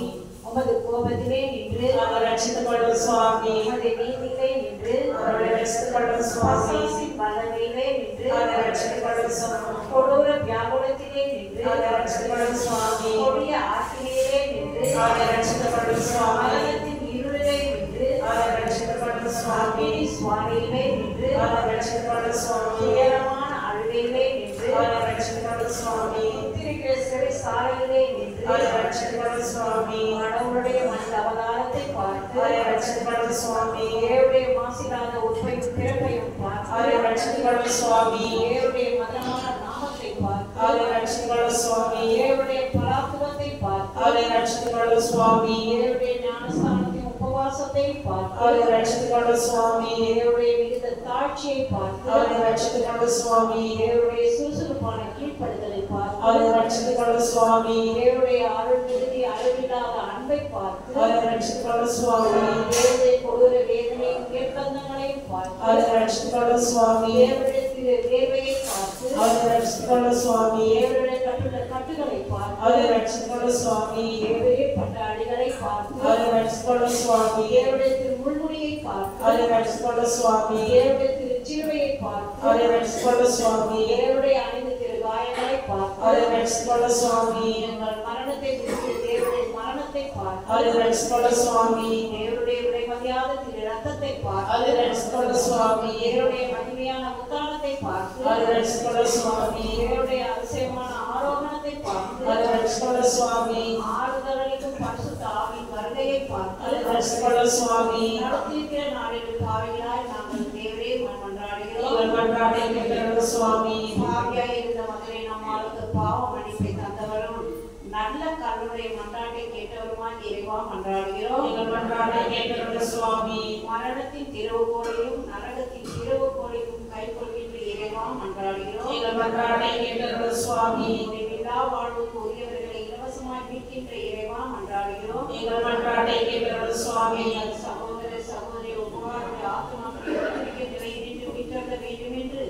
உமது கோபத்திலே நின்று அவர் ரட்சித்துக் கொள்ளும் சுவாமி. உமது நீதியிலே நின்று அவரை ரட்சித்துக் கொள்ளும் சுவாமி. பசாசின் வல்லமையிலே நின்று அவரை ரட்சித்துக் கொள்ளும் சுவாமி. கொடூர வியாகுலத்திலே நின்று அவரை ரட்சித்துக் கொள்ளும் சுவாமி. கொடிய ஆக்கினியிலே நின்று அவரை ரட்சித்துக் கொள்ளும் சுவாமி. மரணத்தின் இருளிலே நின்று அவரை ரட்சித்துக் கொள்ளும் சுவாமி. அக்கினி சுவாமியிலே நின்று அவரை ரட்சித்துக் கொள்ளும் சுவாமி. துயரமான அழுகையிலே நின்று அவரை ரட்சித்துக் கொள்ளும் சுவாமி. உத்திரிக்கிற சிறை சாலையிலே நின்று அவரை ரட்சித்துக் கொள்ளும் சுவாமி. கடவுளுடைய மனித அவதாரத்தை பார்த்து அவரை ரட்சித்துக் கொள்ளும் சுவாமி. தேவனுடைய மாசிலாத உண்மையும் பிறப்பையும் அவரை பார்த்து ரட்சித்துக் கொள்ளும் சுவாமி. தேவனுடைய மதமான நாமத்தை பார்த்து அவரை ரட்சித்துக் கொள்ளும் சுவாமி. தேவனுடைய பராத்துவத்தை பார்த்து அவரை ரட்சித்துக் கொள்ளும் சுவாமி. தேவனுடைய ஞானஸ்தானத்தின் உபவாசத்தை பார்த்து அவரை ரட்சித்துக் கொள்ளும் சுவாமி. தேவனுடைய மிகுந்த தாட்சியை பார்த்து அவரை ரட்சித்துக் கொள்ளும் சுவாமி. தேவனுடைய சுறுசுறுப்பான கீழ்ப்படுதலை பார்த்து அவரை ரட்சித்துக் கொள்ளும் சுவாமி. தேவனுடைய அருள் மிகுதி அளவில்லாத அன்பை பார்த்து அவரை ரட்சித்துக் கொள்ளும் சுவாமி. தேவனுடைய கொடூர வேதனையும் நிர்பந்தங்களையும் பார்த்து அவரை ரட்சித்துக் கொள்ளும் சுவாமி. தேவனுடைய திரு வேர்வையை பார்த்து அவரை ரட்சித்துக் கொள்ளும் சுவாமி. தேவனுடைய கட்டுகளை பார்த்து அவரை ரட்சித்துக் கொள்ளும் சுவாமி. தேவனுடைய பட்ட அடிகளை பார்த்து அவரை ரட்சித்துக் கொள்ளும் சுவாமி. தேவனுடைய திரு முள்முடியை பார்த்து அவரை ரட்சித்துக் கொள்ளும் சுவாமி. தேவனுடைய திரு சிலுவையை பார்த்து அவரை ரட்சித்துக் கொள்ளும் சுவாமி. தேவனுடைய அணிந்த திரு காயங்களை பார்த்து அவரை ரட்சித்துக் கொள்ளும் சுவாமி. எங்கள் மரணத்தை குறித்து தேவனுடைய மரணத்தை பார்த்து அவரை ரட்சித்துக் கொள்ளும் சுவாமி. தேவனுடைய விலைமதியாத திரு ரத்தத்தை பார்த்து அவரை ரட்சித்துக் கொள்ளும் சுவாமி. தேவனுடைய மகிமையான முத்தானத்தை பார்த்து அவரை ரட்சித்துக் கொள்ளும் சுவாமி. தேவனுடைய அதிசயமான ஆரோகணத்தை பார்த்து அவரை ரட்சித்துக் கொள்ளும் சுவாமி. ஆறுதலளிக்கும் பரிசுத்த ஆவியின் வருகையை பார்த்து அவரை ரட்சித்துக் கொள்ளும் சுவாமி. நடத்தியிருக்கிற நாளில் பாவிகளாய் நாங்கள் தேவரே நீங்கள் மன்றாடுகிறோம். மன்றாட்டை கேட்கிறோம் சுவாமி. பாவியாய் இருந்த மகனை நம்மாளுக்கு பாவ மன்னிப்பை தந்தவரும் நல்ல கருணை மன்றாட்டை கேட்டவருமாய் இறைவா மன்றாடுகிறோம். நீங்கள் மன்றாட்டை கேட்கிறோம் சுவாமி. மரணத்தின் திறவுகோலையும் நரகத்தின் திறவுகோலையும் கைக்கொள்கின்ற இறைவா மன்றாடுகிறோம். நீங்கள் மன்றாட்டை கேட்கிறோம் சுவாமி. முடிவில்லா வாழ்வுக்கு உரியவர்களை இலவசமாய் மீட்கின்ற இறைவா மன்றாடுகிறோம். நீங்கள் மன்றாட்டை கேட்கிறோம் சுவாமி. சகோதர சகோதரி உபகாருடைய ஆத்மாக்களை உடனடியாக நிலையினின்று மீட்டெடுக்க வேண்டும் என்று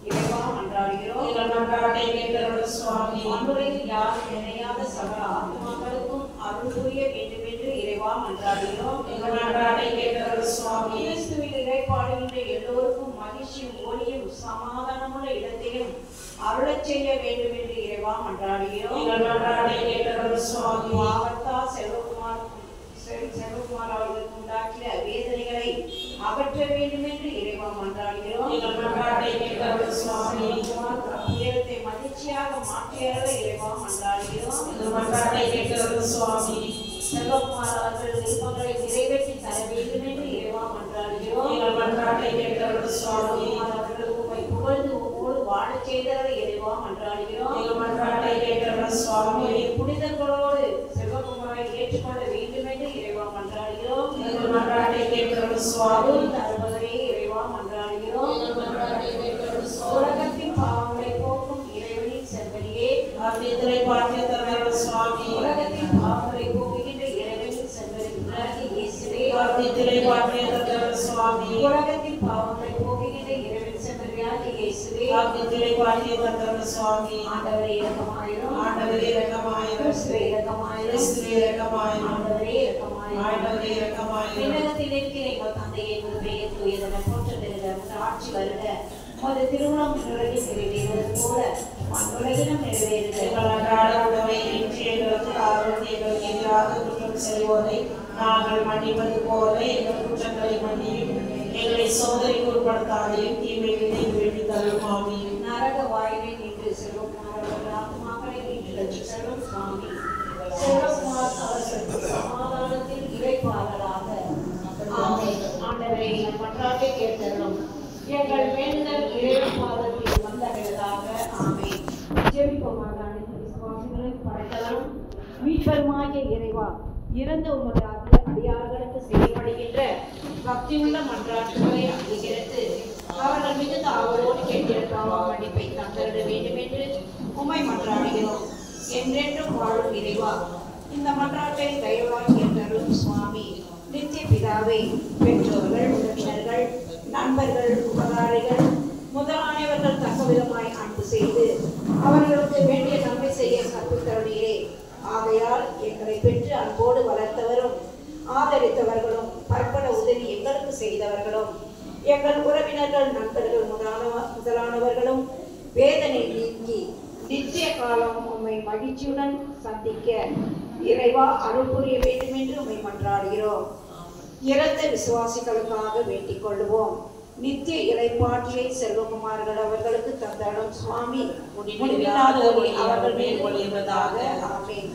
இறைவா மன்றாடுகிறோம். நீங்கள் மன்றாட்டை கேட்கிறோம் சுவாமி. மண்ணுலகில் யாரும் நினையாத சகல ஆத்மாக்களுக்கும் அருள் புரிய வேண்டும் என்று இறைவா மன்றாடுகிறோம். நீங்கள் மன்றாட்டை கேட்கிறோம் சுவாமி. கிறிஸ்துவின் இறைப்பாடுகின்ற எல்லோருக்கும் மகிழ்ச்சியும் ஒளியும் சமாதானமுள்ள இடத்தையும் அருளச் செய்ய வேண்டும் என்று இறைவா மன்றாடுகிறோம். நீங்கள் மன்றாட்டை கேட்கிறோம் சுவாமி. பாவத்தால் செல்வகுமார் அவர்களுக்கு உண்டாக்கிய வேதனைகளை அகற்ற வேண்டும் என்று இறைவா மன்றாடுகிறோம். நீங்கள் மன்றாட்டை கேட்கிறோம் சுவாமி. துயரத்தை மகிழ்ச்சியாக மாற்றியருள இறைவா மன்றாடுகிறோம். நீங்கள் மன்றாட்டை கேட்கிறோம் சுவாமி. செல்வகுமார் அவர்கள் விருப்பங்களை நிறைவேற்றி தர வேண்டும் என்று இறைவா மன்றாடுகிறோம். நீங்கள் மன்றாட்டை கேட்கிறோம் சுவாமி. அவர்கள் உம்மை புகழ்ந்து உம்மோடு வாழச் செய்தருள இறைவா அருள் தருவதே இறைவா மன்றாடுகிறோம். உலகத்தின் பாவங்களை போக்கும் இறைவனின் செல்வரியே ஆத்தியத்திலே பாட்டிய தருகிற சுவாமி. உலகத்தின் பாவங்களை போக்குகின்ற இறைவனின் செல்வரியாகிய இயேசுவே ஆத்தியத்திலே பாட்டிய தருகிற சுவாமி. உலகத்தின் பாவங்களை போக்குகின்ற இறைவனின் செல்வரியாகிய இயேசுவே ஆத்தியத்திலே பாட்டிய தருகிற சுவாமி. ஆண்டவரே இரக்கமாயிரும். ஆண்டவரே இரக்கமாயிரும். கிறிஸ்துவே இரக்கமாயிரும். கிறிஸ்துவே இரக்கமாயிரும். ஆண்டவரே இரக்கமாயிரும். ஆண்டவரே இரக்கமாயிரும். விண்ணகத்தில் இருக்கிற எங்கள் தந்தையை உமது பெயர் தூயதென போற்றப்படுக. உமது ஆட்சி வருக. உமது திருவுளம் விண்ணுலகில் நிறைவேறுவது போல மண்ணுலகிலும் நிறைவேறுக. எங்கள் அன்றாட உணவை இன்று எங்களுக்கு தாரும். எங்களுக்கு எதிராக குற்றம் செய்வோரை நாங்கள் மன்னிப்பது போல எங்கள் குற்றங்களை மன்னியும். எங்களை சோதனைக்கு உட்படுத்தாதையும் தீமைகளை விடுவித்து தரும். ஆமென். நரக வாயிலை நின்று செல்லும் அவர்கள் ஆத்மாக்களை மீட்டு செல்லும் சுவாமி. செல்வகுமார் அவர்களுக்கு சமாதானத்தில் இறைப்பாளராக. ஆமென். ஆண்டவரே எங்கள் மன்றாட்டை கேட்டருளும். எங்கள் வேண்டுதல் இறைவன் பாதத்தில் வந்தடைவதாக. ஆமென். ஜெபிப்போமாக. அனைத்து விசுவாசிகளையும் படைத்தவரும் மீட்பருமாகிய இறைவா, இறந்த உமது அடியார்களுக்கு செய்யப்படுகின்ற பக்தியுள்ள மன்றாட்டுகளை அங்கீகரித்து அவர்கள் மிகுந்த ஆவலோடு கேட்டிருக்காமல் மன்னிப்பை தந்தரிட வேண்டும் என்று உம்மை மன்றாடுகிறோம். என்றென்றும் வாழும் இறைவா, இந்த மன்றாட்டை தயவாய் கேட்டருளும் சுவாமி. நித்திய பிதாவே, பெற்றோர்கள், உறவினர்கள், நண்பர்கள், உபகாரிகள் முதலானவர்கள் தக்கவிதமாய் அன்பு செய்து அவர்களுக்கு வேண்டிய நன்மை செய்ய கற்றுத்தருளீரே. ஆகையால் எங்களை பெற்று அன்போடு வளர்த்தவரும் ஆதரித்தவர்களும் பற்பட உதவி எங்களுக்கு செய்தவர்களும் எங்கள் உறவினர்கள், நண்பர்கள் முதலானவர்களும் வேதனை நீக்கி நித்திய காலம் உம்மை மகிழ்ச்சியுடன் சந்திக்க இறைவா அருள் புரிய வேண்டும் என்று உம்மை மன்றாடுகிறோம். இறந்த விசுவாசிகளுக்காக வேண்டிக் கொள்வோம். நித்திய இறைப்பாற்றியை செல்வகுமார்கள் அவர்களுக்கு தந்தடும் சுவாமி. முடிவில்லாத ஒளி அவர்கள் மேல் ஒளிர்வதாக. ஆமென்.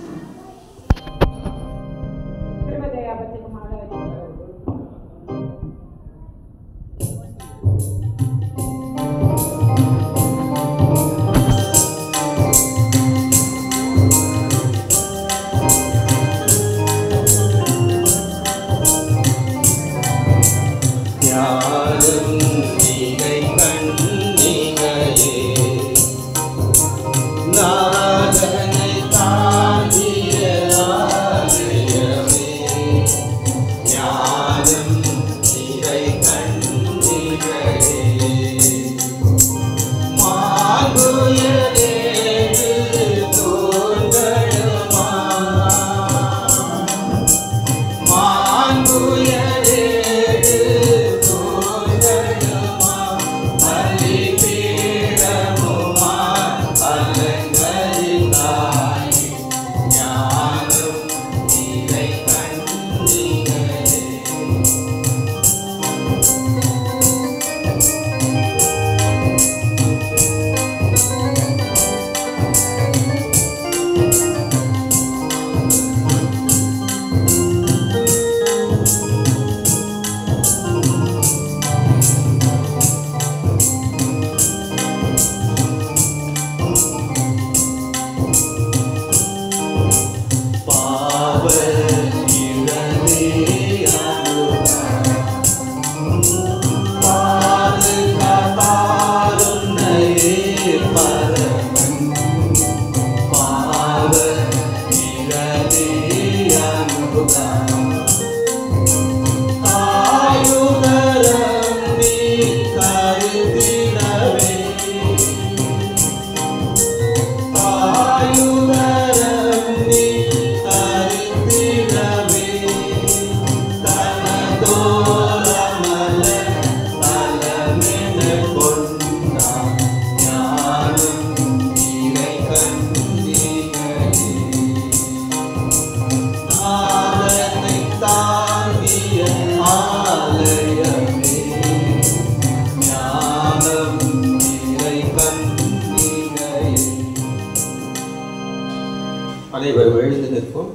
அனைவரும் எழுந்து நிற்போம்.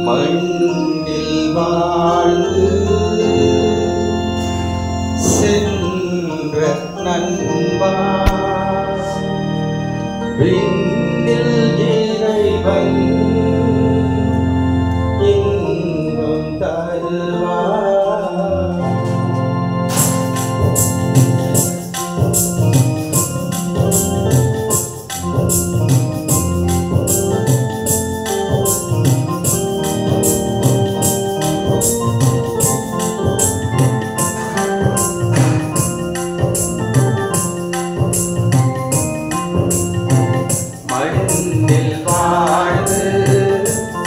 மண்ணில் வாழ்ந்து சென்ற நண்பா விண்ணில் இறைவன் இன்பம் தருவார். மண்ணில் வாழ்ந்து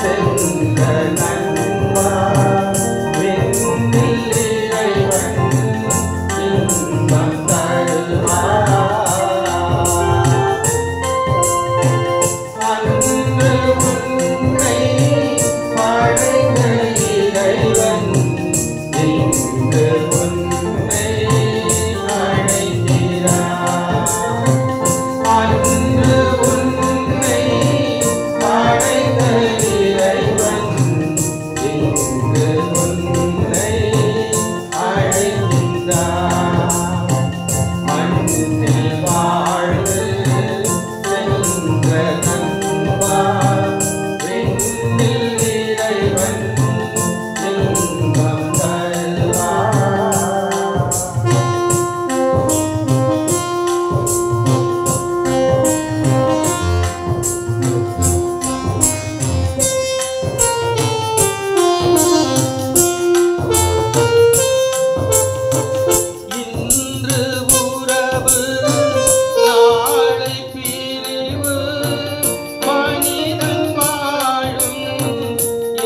சென்ற நண்பா விண்ணில் இறைவன் இன்பம் தருவார். அன்று உன்னை படைத்த இறைவன் இன்று உன்னை அழைக்கிறார். அன்று உன்னை படைத்த இறைவன் இன்று உன்னை அழைக்கின்றார். மண்ணில் வாழ்ந்து சென்ற நண்பா விண்ணில் இறைவன் இன்பம் தருவார். இன்று உறவு நாளை பிரிவு மனிதன் வாழும்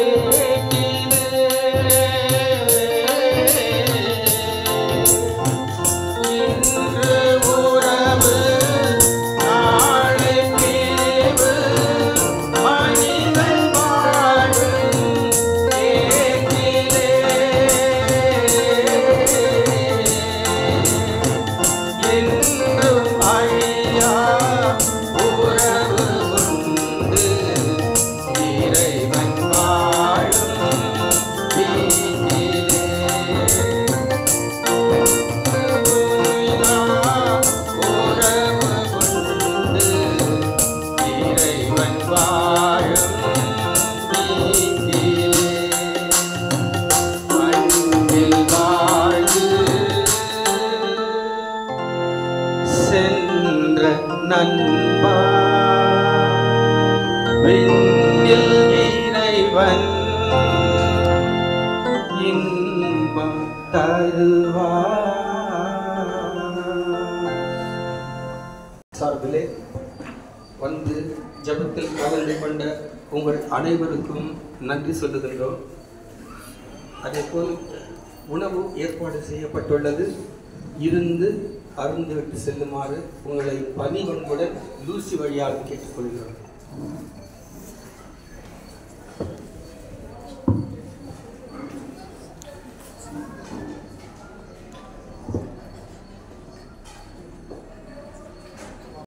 ஏட்டிலே. இன்று உறவு நாளை பிரிவு மனிதன் வாழும் ஏட்டிலே. என்றும் அழியா உறவு உண்டு இறைவன் வாழும் வீட்டிலே. உறவு உண்டு இறைவன் வாழும் வீட்டிலே. மண்ணில் வாழ்ந்து சென்ற நண்பா விண்ணில் இறைவன் இன்பம் தருவார். சார்பிலே வந்து ஜெபத்தில் கலந்து கொண்ட உங்கள் அனைவருக்கும் நன்றி சொல்லுகின்றோம். அதேபோல் உணவு ஏற்பாடு செய்யப்பட்டுள்ளது. இருந்து அருந்துவிட்டு செல்லுமாறு உங்களை பணிவன்புடன் லூசி வழியாக கேட்டுக்கொள்கிறோம்.